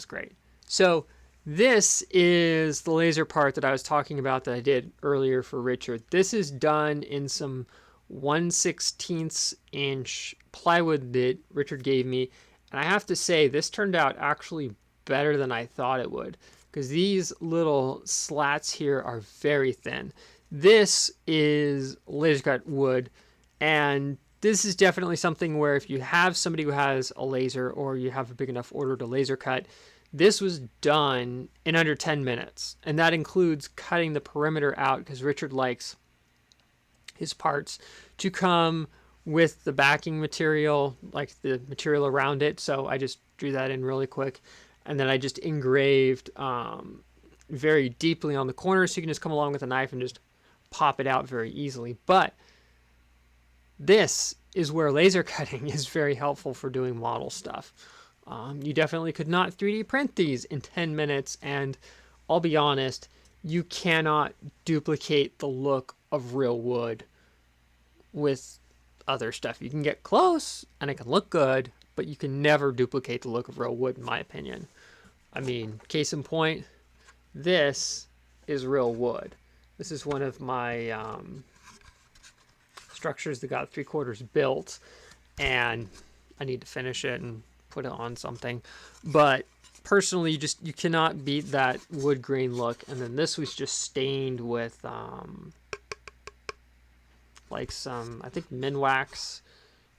great. So this is the laser part that I was talking about that I did earlier for Richard. This is done in some 1/16 inch plywood that Richard gave me. And I have to say, this turned out actually better than I thought it would, because these little slats here are very thin. This is laser cut wood, and this is definitely something where if you have somebody who has a laser or you have a big enough order to laser cut, this was done in under 10 minutes. And that includes cutting the perimeter out, because Richard likes his parts to come with the backing material, like the material around it. So I just drew that in really quick. And then I just engraved very deeply on the corner, so you can just come along with a knife and just pop it out very easily. But this is where laser cutting is very helpful for doing model stuff. You definitely could not 3D print these in 10 minutes, and I'll be honest, you cannot duplicate the look of real wood with other stuff. You can get close and it can look good, but you can never duplicate the look of real wood, in my opinion. I mean, case in point, this is real wood. This is one of my structures that got 3/4 built, and I need to finish it and put it on something. But personally, you cannot beat that wood grain look. And then this was just stained with like some, I think, Minwax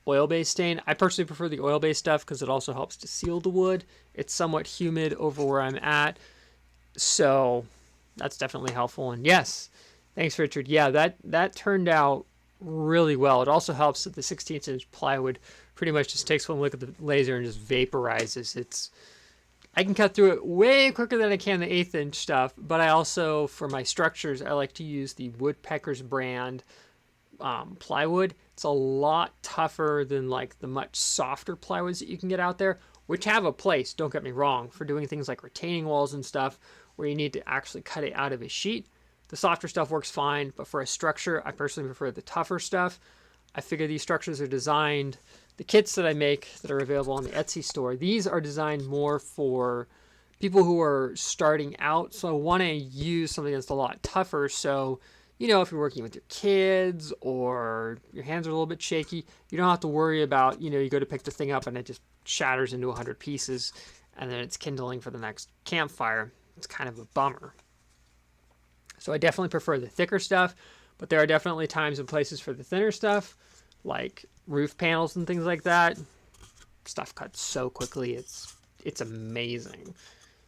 oil-based stain. I personally prefer the oil-based stuff because it also helps to seal the wood. It's somewhat humid over where I'm at, so that's definitely helpful. And yes, thanks, Richard. Yeah, that turned out really well. It also helps that the 16-inch plywood pretty much just takes one look at the laser and just vaporizes. I can cut through it way quicker than I can the 1/8-inch stuff, but I also, for my structures, I like to use the Woodpeckers brand plywood. It's a lot tougher than like the much softer plywoods that you can get out there, which have a place, don't get me wrong, for doing things like retaining walls and stuff where you need to actually cut it out of a sheet. The softer stuff works fine, but for a structure, I personally prefer the tougher stuff. I figure these structures are designed, the kits that I make that are available on the Etsy store, these are designed more for people who are starting out. So I want to use something that's a lot tougher. So, you know, if you're working with your kids or your hands are a little bit shaky, you don't have to worry about, you know, you go to pick the thing up and it just shatters into 100 pieces and then it's kindling for the next campfire. It's kind of a bummer. So I definitely prefer the thicker stuff, but there are definitely times and places for the thinner stuff, like roof panels and things like that. Stuff cuts so quickly, it's amazing.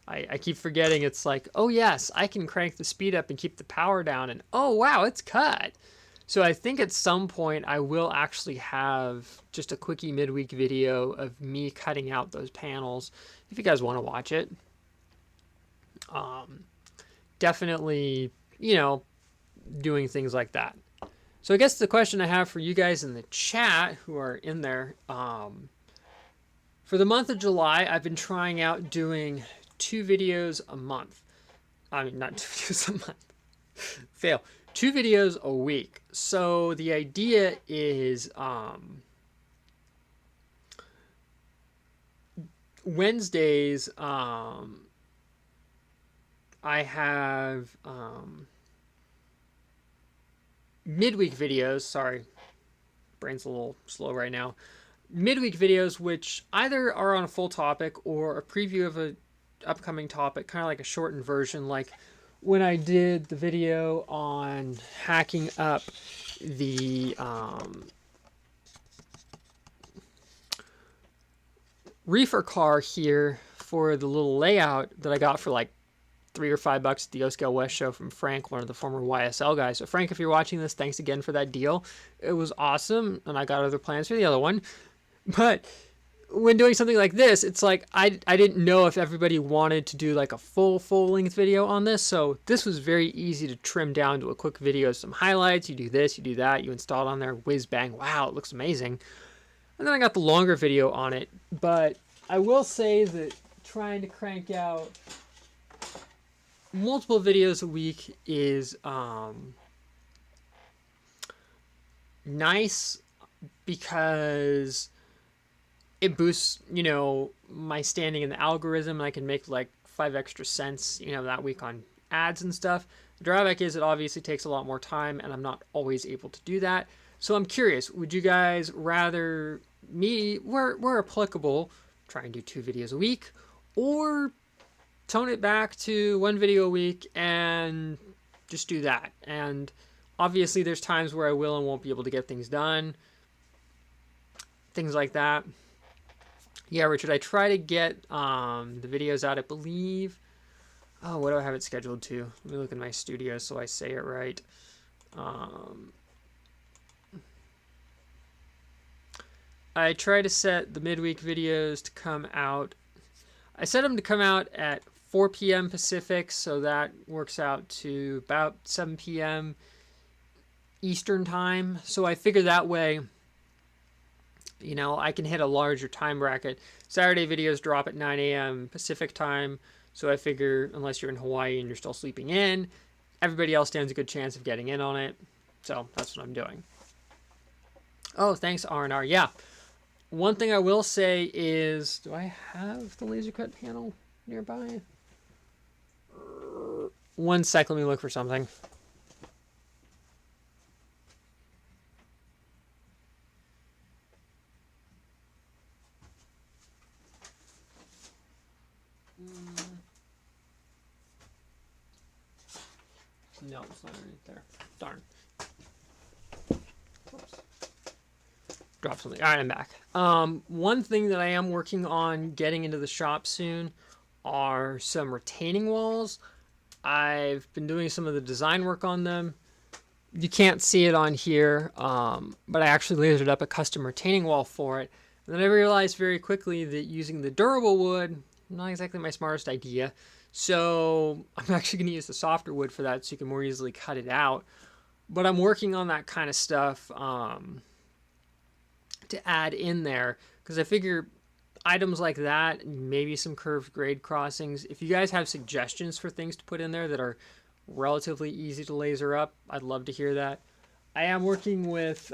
I keep forgetting, it's like, oh yes, I can crank the speed up and keep the power down, and oh wow, it's cut. So I think at some point I will actually have just a quickie midweek video of me cutting out those panels, if you guys want to watch it. Definitely, you know, doing things like that. So I guess the question I have for you guys in the chat who are in there, for the month of July, I've been trying out doing 2 videos a month. I mean, not 2 videos a month. Fail. 2 videos a week. So the idea is Wednesdays, I have midweek videos. Sorry, brain's a little slow right now. Midweek videos, which either are on a full topic or a preview of a upcoming topic, kind of like a shortened version, like when I did the video on hacking up the reefer car here for the little layout that I got for like $3 or $5 at the O-Scale West show from Frank, one of the former YSL guys. So Frank, if you're watching this, thanks again for that deal. It was awesome, and I got other plans for the other one. But when doing something like this, it's like I didn't know if everybody wanted to do like a full-length video on this, so this was very easy to trim down to a quick video, some highlights. You do this, you do that, you install it on there, whiz bang, wow, it looks amazing. And then I got the longer video on it, but I will say that trying to crank out multiple videos a week is nice because it boosts, you know, my standing in the algorithm, and I can make like 5 extra cents, you know, that week on ads and stuff. The drawback is it obviously takes a lot more time, and I'm not always able to do that. So I'm curious, would you guys rather me, where applicable, try and do 2 videos a week, or tone it back to 1 video a week and just do that? And obviously there's times where I will and won't be able to get things done, things like that. Yeah, Richard, I try to get the videos out, I believe. Oh, what do I have it scheduled to? Let me look in my studio so I say it right. I try to set the midweek videos to come out. I set them to come out at 4 p.m. Pacific, so that works out to about 7 p.m. Eastern time. So I figure that way, you know, I can hit a larger time bracket. Saturday videos drop at 9 a.m. Pacific time, so I figure unless you're in Hawaii and you're still sleeping in, everybody else stands a good chance of getting in on it. So that's what I'm doing. Oh, thanks, R&R. Yeah. One thing I will say is, do I have the laser cut panel nearby? 1 sec, let me look for something. No, it's not right there. Darn. Oops. Drop something. All right, I'm back. One thing that I am working on getting into the shop soon are some retaining walls. I've been doing some of the design work on them. You can't see it on here, but I actually lasered up a custom retaining wall for it. And then I realized very quickly that using the durable wood, not exactly my smartest idea. So I'm actually going to use the softer wood for that so you can more easily cut it out. But I'm working on that kind of stuff to add in there because I figure items like that, maybe some curved grade crossings. If you guys have suggestions for things to put in there that are relatively easy to laser up, I'd love to hear that. I am working with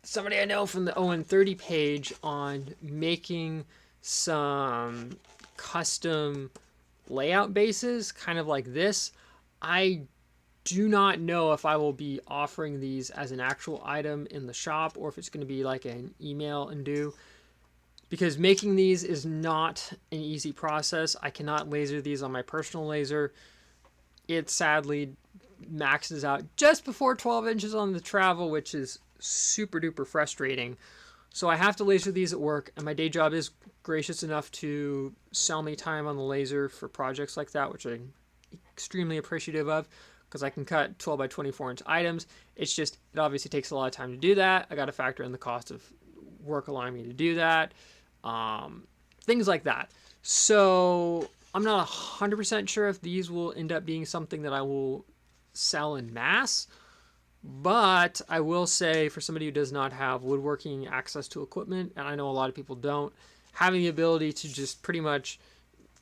somebody I know from the ON30 page on making some custom layout bases, kind of like this. I do not know if I will be offering these as an actual item in the shop or if it's going to be like an email and do. Because making these is not an easy process. I cannot laser these on my personal laser. It sadly maxes out just before 12 inches on the travel, which is super duper frustrating. So I have to laser these at work, and my day job is gracious enough to sell me time on the laser for projects like that, which I'm extremely appreciative of because I can cut 12 by 24 inch items. It's just, it obviously takes a lot of time to do that. I got to factor in the cost of work allowing me to do that. Things like that. So I'm not 100% sure if these will end up being something that I will sell in mass, but I will say for somebody who does not have woodworking access to equipment, and I know a lot of people don't, having the ability to just pretty much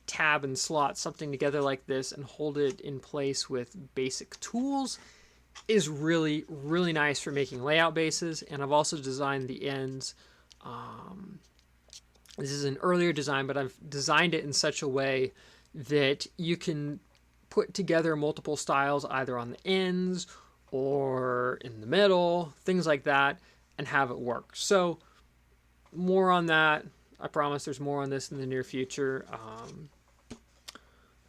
tab and slot something together like this and hold it in place with basic tools is really, really nice for making layout bases. And I've also designed the ends. This is an earlier design, but I've designed it in such a way that you can put together multiple styles either on the ends or in the middle, things like that, and have it work. So more on that. I promise there's more on this in the near future.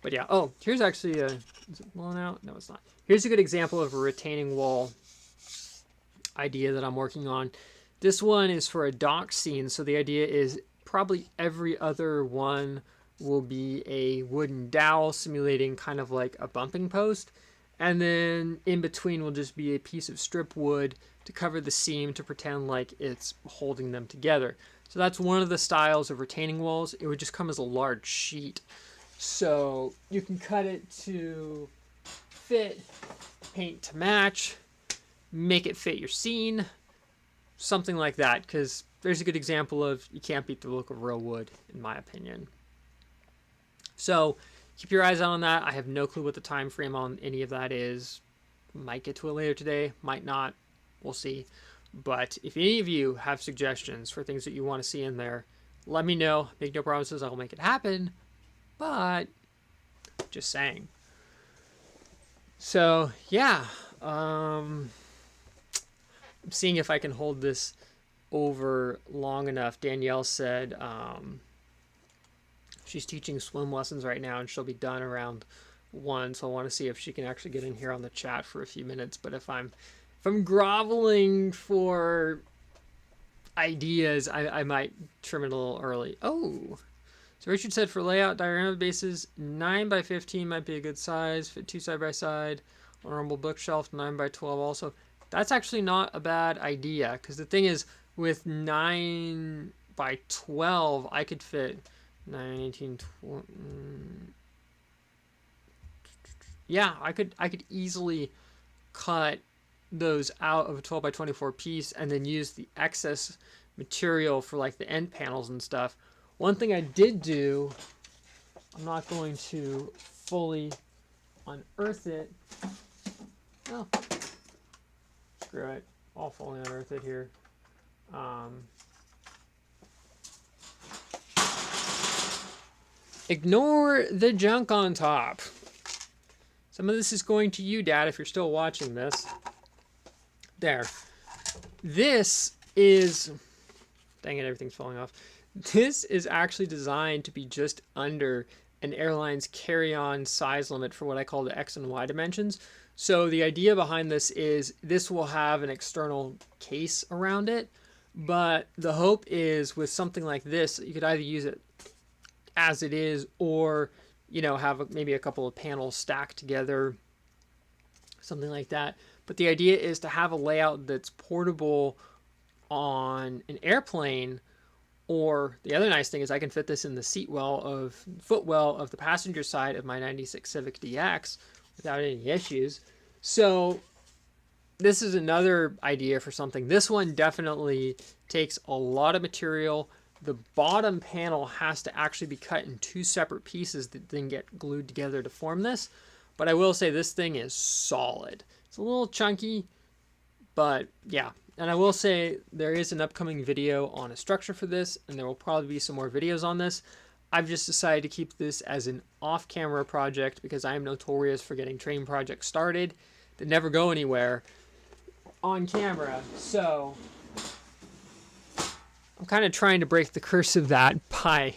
But yeah, oh, here's actually a, is it blown out? No, it's not. Here's a good example of a retaining wall idea that I'm working on. This one is for a dock scene, so the idea is probably every other one will be a wooden dowel simulating kind of like a bumping post. And then in between will just be a piece of strip wood to cover the seam to pretend like it's holding them together. So that's one of the styles of retaining walls. It would just come as a large sheet. So you can cut it to fit, paint to match, make it fit your scene, something like that. Because there's a good example of you can't beat the look of real wood, in my opinion. So keep your eyes out on that. I have no clue what the time frame on any of that is. Might get to it later today, might not. We'll see. But if any of you have suggestions for things that you want to see in there, let me know. Make no promises, I will make it happen. But just saying. So yeah, I'm seeing if I can hold this over long enough. Danielle said she's teaching swim lessons right now and she'll be done around 1, so I want to see if she can actually get in here on the chat for a few minutes. But if I'm groveling for ideas, I might trim it a little early. Oh, so Richard said for layout diorama bases, 9 by 15 might be a good size. Fit 2 side by side. Honorable bookshelf, 9 by 12 also. That's actually not a bad idea, because the thing is, with 9 by 12, I could fit 9, 18, 20. Yeah, I could easily cut those out of a 12 by 24 piece and then use the excess material for like the end panels and stuff. One thing I did do, I'm not going to fully unearth it. Oh, screw it. I'll fully unearth it here. Ignore the junk on top. Some of this is going to you, Dad, if you're still watching this. There. This is... Dang it, everything's falling off. This is actually designed to be just under an airline's carry-on size limit for what I call the X and Y dimensions. So the idea behind this will have an external case around it, but the hope is with something like this, you could either use it as it is or, you know, have maybe a couple of panels stacked together, something like that. But the idea is to have a layout that's portable on an airplane, or the other nice thing is I can fit this in the footwell of the passenger side of my 96 Civic DX without any issues. So this is another idea for something. This one definitely takes a lot of material. The bottom panel has to actually be cut in two separate pieces that then get glued together to form this. But I will say this thing is solid. It's a little chunky, but yeah. And I will say there is an upcoming video on a structure for this, and there will probably be some more videos on this. I've just decided to keep this as an off-camera project because I am notorious for getting train projects started that never go anywhere on camera. So I'm kind of trying to break the curse of that by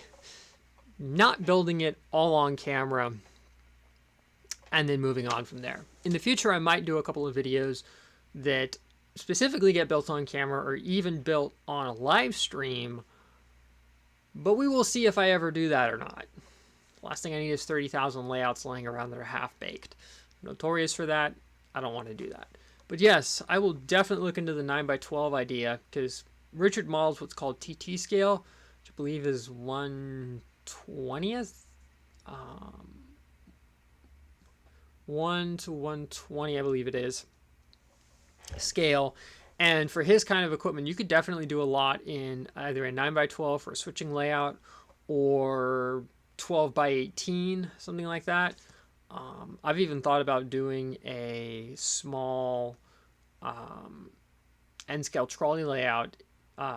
not building it all on camera and then moving on from there. In the future, I might do a couple of videos that specifically get built on camera or even built on a live stream, but we will see if I ever do that or not. Last thing I need is 30,000 layouts laying around that are half-baked. Notorious for that. I don't want to do that. But yes, I will definitely look into the 9x12 idea because Richard models what's called TT scale, which I believe is 1/20th. 1 to 120, I believe it is, scale. And for his kind of equipment, you could definitely do a lot in either a 9x12 for a switching layout or 12x18, something like that. I've even thought about doing a small N-scale trolley layout.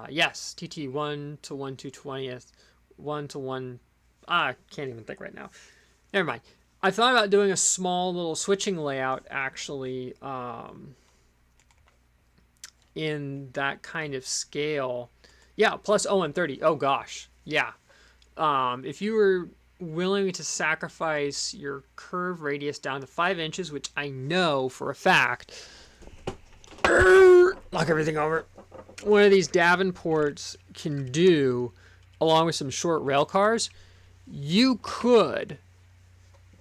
Yes, TT 1 to 1 2/20th, 1 to 1. I can't even think right now. Never mind. I thought about doing a small little switching layout actually in that kind of scale. Yeah, plus 0 Oh gosh, yeah. If you were willing to sacrifice your curve radius down to 5 inches, which I know for a fact, knock everything over, one of these Davenports can do, along with some short rail cars, you could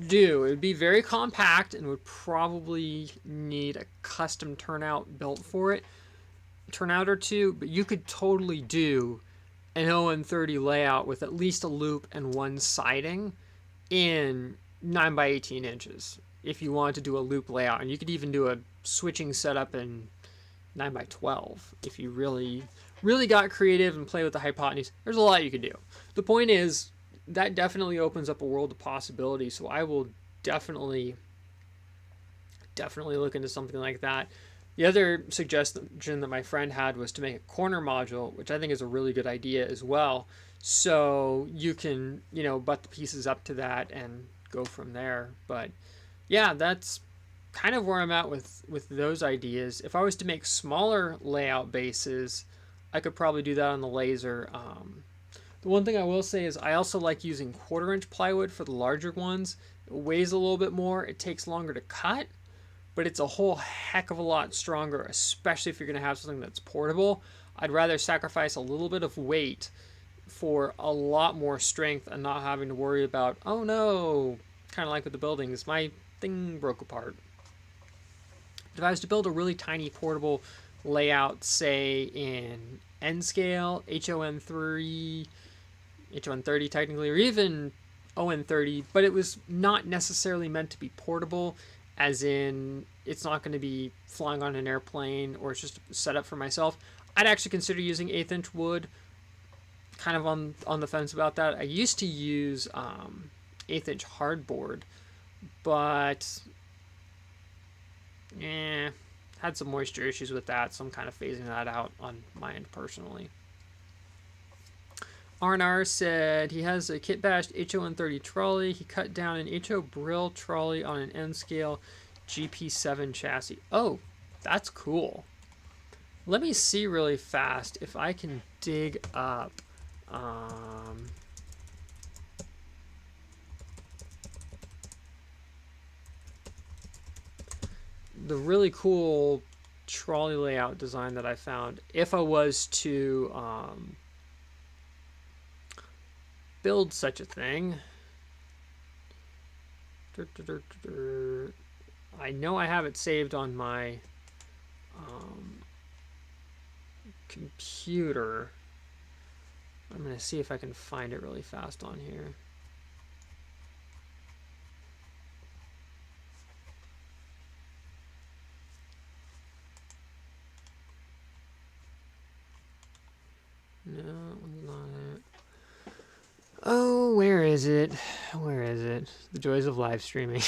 do. It would be very compact and would probably need a custom turnout built for it, turnout or two, but you could totally do an 0 layout with at least a loop and one siding in 9x18 inches if you wanted to do a loop layout. And you could even do a switching setup in 9x12 if you really got creative and play with the hypotenuse. There's a lot you could do. The point is that definitely opens up a world of possibilities, so I will definitely look into something like that. The other suggestion that my friend had was to make a corner module, which I think is a really good idea as well. So you can, you know, butt the pieces up to that and go from there. But yeah, that's kind of where I'm at with those ideas. If I was to make smaller layout bases, I could probably do that on the laser. The one thing I will say is I also like using 1/4-inch plywood for the larger ones. It weighs a little bit more. It takes longer to cut, but it's a whole heck of a lot stronger, especially if you're going to have something that's portable. I'd rather sacrifice a little bit of weight for a lot more strength and not having to worry about, oh no, kind of like with the buildings, my thing broke apart. If I was to build a really tiny portable layout, say in N scale, HON3, HON30 technically, or even ON30, but it was not necessarily meant to be portable, as in it's not going to be flying on an airplane or it's just set up for myself, I'd actually consider using 1/8 inch wood. Kind of on the fence about that. I used to use 1/8 inch hardboard, but had some moisture issues with that, so I'm kind of phasing that out on my end personally. Arnar said he has a kit bashed HO130 trolley. He cut down an HO Brill trolley on an N scale GP7 chassis. Oh, that's cool. Let me see really fast if I can dig up the really cool trolley layout design that I found. If I was to build such a thing, I know I have it saved on my computer. I'm going to see if I can find it really fast on here. No, not it. Oh, where is it? Where is it? The joys of live streaming.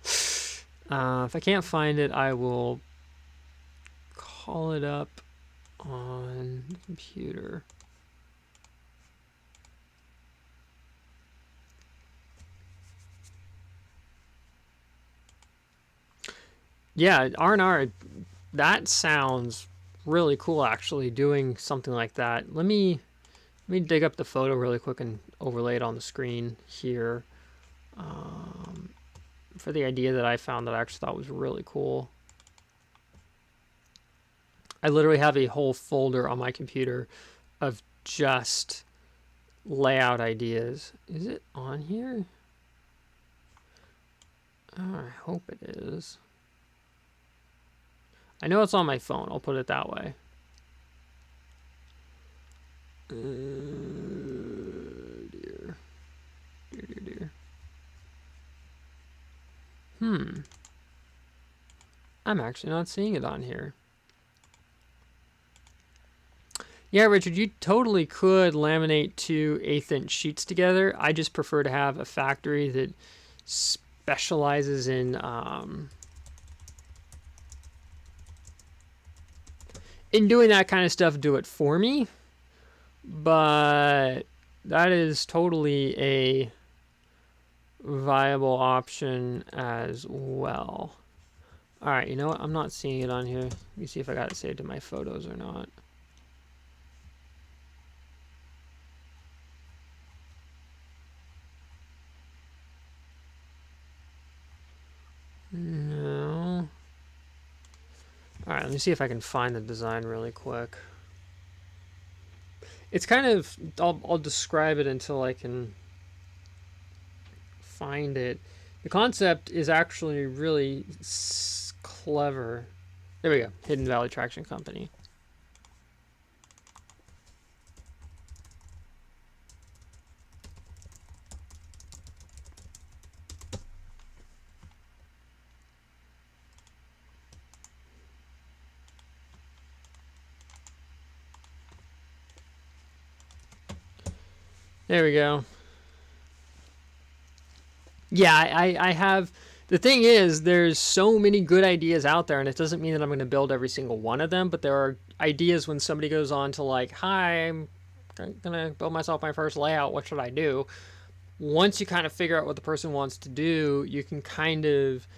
If I can't find it, I will call it up on the computer. Yeah, R&R, that sounds really cool actually, doing something like that. Let me dig up the photo really quick and overlay it on the screen here for the idea that I found that I actually thought was really cool. I literally have a whole folder on my computer of just layout ideas. Is it on here? Oh, I hope it is. I know it's on my phone. I'll put it that way. Dear. Dear. I'm actually not seeing it on here. Yeah, Richard, you totally could laminate 2 1/8-inch sheets together. I just prefer to have a factory that specializes in doing that kind of stuff, do it for me. But that is totally a viable option as well. All right, you know what? I'm not seeing it on here. Let me see if I got it saved in my photos or not. No. All right, let me see if I can find the design really quick. It's kind of, I'll describe it until I can find it. The concept is actually really clever. There we go, Hidden Valley Traction Company. There we go. Yeah, I have, the thing is, there's so many good ideas out there, and it doesn't mean that I'm going to build every single one of them, but there are ideas when somebody goes on to like, hi, I'm going to build myself my first layout, what should I do? Once you kind of figure out what the person wants to do, you can kind of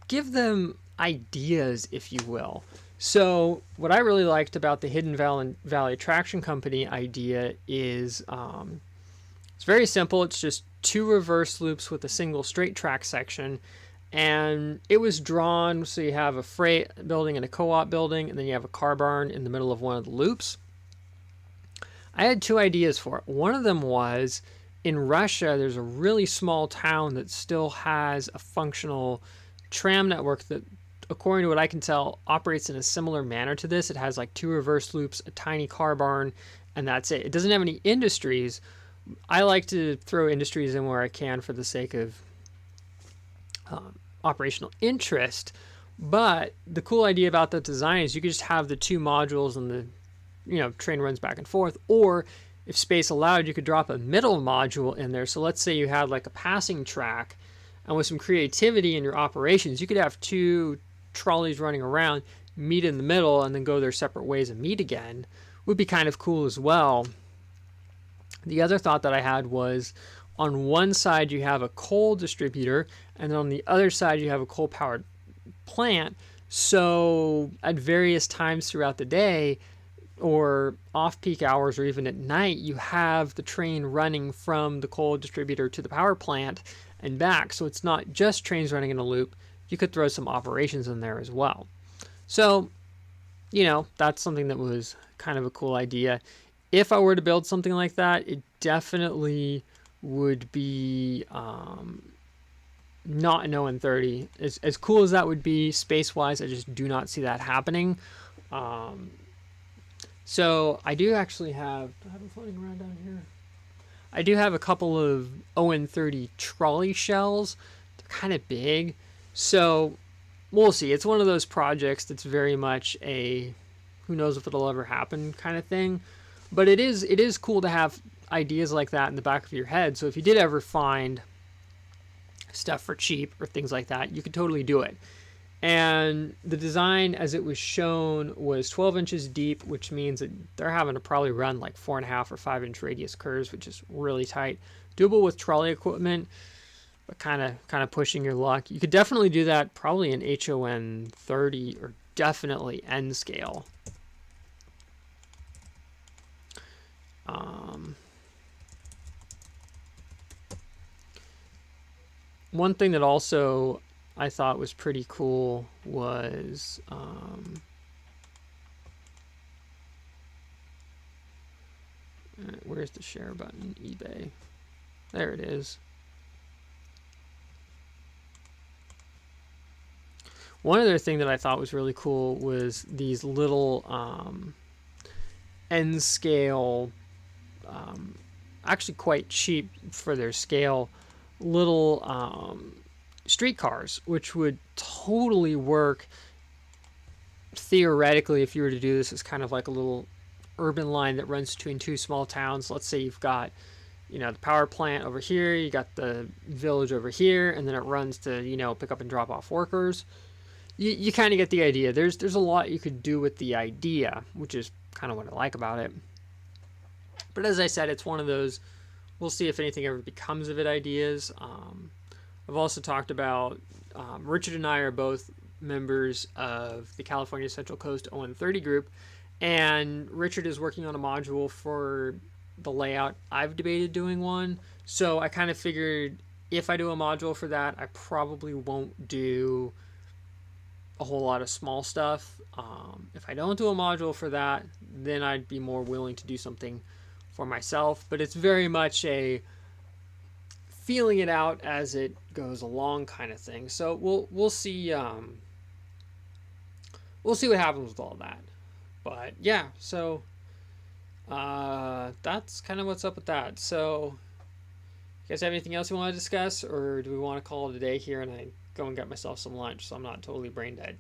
give them ideas, if you will. So what I really liked about the Hidden Valley Traction Company idea is it's very simple. It's just 2 reverse loops with a single straight track section. And it was drawn so you have a freight building and a co-op building, and then you have a car barn in the middle of one of the loops. I had 2 ideas for it. One of them was, in Russia, there's a really small town that still has a functional tram network that, according to what I can tell, operates in a similar manner to this. It has like 2 reverse loops, a tiny car barn, and that's it. It doesn't have any industries. I like to throw industries in where I can for the sake of operational interest. But the cool idea about that design is you could just have the 2 modules and the train runs back and forth. Or if space allowed, you could drop a middle module in there. So let's say you had like a passing track, and with some creativity in your operations, you could have 2 trolleys running around, meet in the middle, and then go their separate ways and meet again. Would be kind of cool as well. The other thought that I had was, on one side you have a coal distributor, and then on the other side you have a coal powered plant. So at various times throughout the day, or off peak hours, or even at night, you have the train running from the coal distributor to the power plant and back. So it's not just trains running in a loop. You could throw some operations in there as well. So, that's something that was kind of a cool idea. If I were to build something like that, it definitely would be not an 0-30. As cool as that would be space-wise, I just do not see that happening. So I do actually have them floating around down here. I do have a couple of 0-30 trolley shells. They're kind of big. So we'll see. It's one of those projects that's very much a who knows if it'll ever happen kind of thing. But it is cool to have ideas like that in the back of your head. So if you did ever find stuff for cheap or things like that, you could totally do it. And the design as it was shown was 12 inches deep, which means that they're having to probably run like 4.5 or 5 inch radius curves, which is really tight. Doable with trolley equipment, but kind of pushing your luck. You could definitely do that probably in HON 30 or definitely N scale. One thing that also I thought was pretty cool was where's the share button? eBay. There it is. One other thing that I thought was really cool was these little N scale, actually quite cheap for their scale, little streetcars, which would totally work theoretically if you were to do this as kind of like a little urban line that runs between two small towns. Let's say you've got, the power plant over here, you got the village over here, and then it runs to, pick up and drop off workers. You kind of get the idea. There's a lot you could do with the idea, which is kind of what I like about it. But as I said, it's one of those, we'll see if anything ever becomes of it ideas. I've also talked about, Richard and I are both members of the California Central Coast 0-30 group, and Richard is working on a module for the layout. I've debated doing one, so I kind of figured if I do a module for that, I probably won't do a whole lot of small stuff. If I don't do a module for that, then I'd be more willing to do something for myself, but it's very much a feeling it out as it goes along kind of thing. So we'll see what happens with all that. But yeah, so that's kind of what's up with that. So you guys have anything else you want to discuss, or do we want to call it a day here and I go and get myself some lunch so I'm not totally brain dead?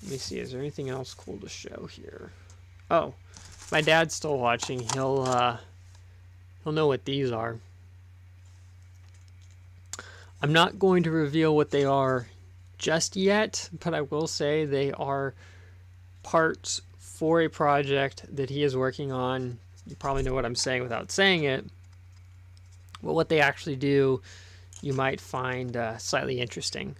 Let me see, is there anything else cool to show here? Oh, my dad's still watching. He'll know what these are. I'm not going to reveal what they are just yet, but I will say they are parts for a project that he is working on. You probably know what I'm saying without saying it. But what they actually do, you might find slightly interesting.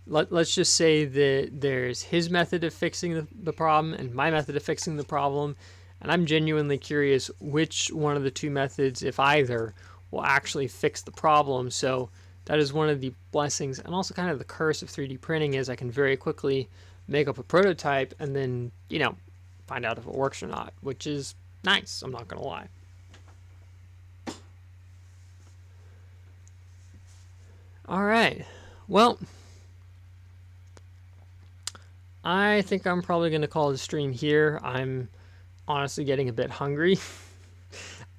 Let's just say that there's his method of fixing the problem and my method of fixing the problem, and I'm genuinely curious which one of the two methods, if either, will actually fix the problem. So that is one of the blessings and also kind of the curse of 3D printing, is I can very quickly make up a prototype and then, find out if it works or not, which is nice, I'm not going to lie. All right, well, I think I'm probably going to call the stream here. I'm honestly getting a bit hungry.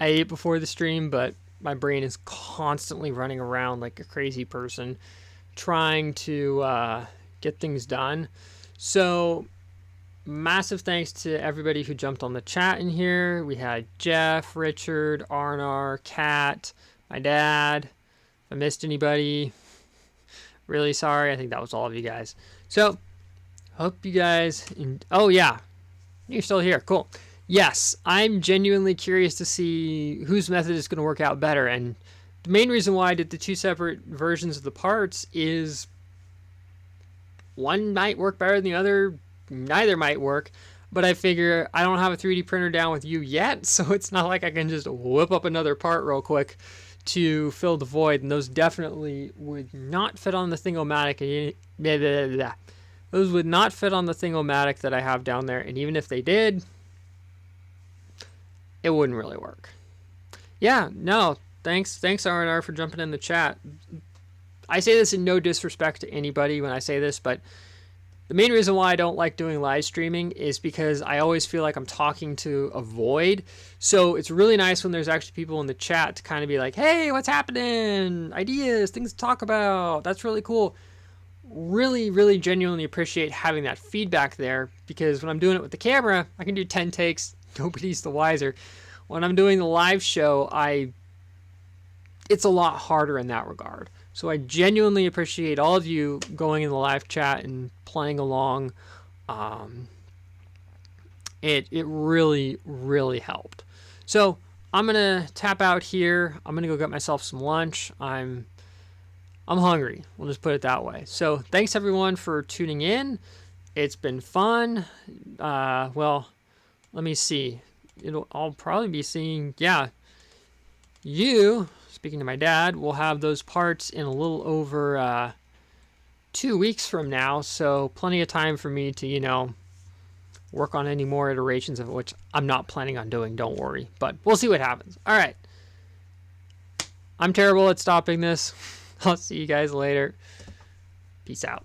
I ate before the stream, but my brain is constantly running around like a crazy person trying to get things done. So massive thanks to everybody who jumped on the chat in here. We had Jeff, Richard, Arnar, Kat, my dad. If I missed anybody, really sorry. I think that was all of you guys. So, hope you guys... Oh, yeah. You're still here. Cool. Yes, I'm genuinely curious to see whose method is going to work out better. And the main reason why I did the 2 separate versions of the parts is one might work better than the other. Neither might work. But I figure I don't have a 3D printer down with you yet, so it's not like I can just whip up another part real quick to fill the void. And those definitely would not fit on the Thingomatic. Those would not fit on the Thingomatic that I have down there. And even if they did, it wouldn't really work. Yeah, no, thanks R&R for jumping in the chat. I say this in no disrespect to anybody when I say this, but the main reason why I don't like doing live streaming is because I always feel like I'm talking to a void. So it's really nice when there's actually people in the chat to kind of be like, hey, what's happening? Ideas, things to talk about. That's really cool. Really, really genuinely appreciate having that feedback there, because when I'm doing it with the camera, I can do 10 takes. Nobody's the wiser. When I'm doing the live show, it's a lot harder in that regard. So I genuinely appreciate all of you going in the live chat and playing along. It really, really helped. So I'm gonna tap out here. I'm gonna go get myself some lunch. I'm hungry. We'll just put it that way. So thanks everyone for tuning in. It's been fun. Well, let me see. I'll probably be seeing, yeah, you, speaking to my dad, will have those parts in a little over 2 weeks from now. So plenty of time for me to, work on any more iterations of it, which I'm not planning on doing, don't worry. But we'll see what happens. All right. I'm terrible at stopping this. I'll see you guys later. Peace out.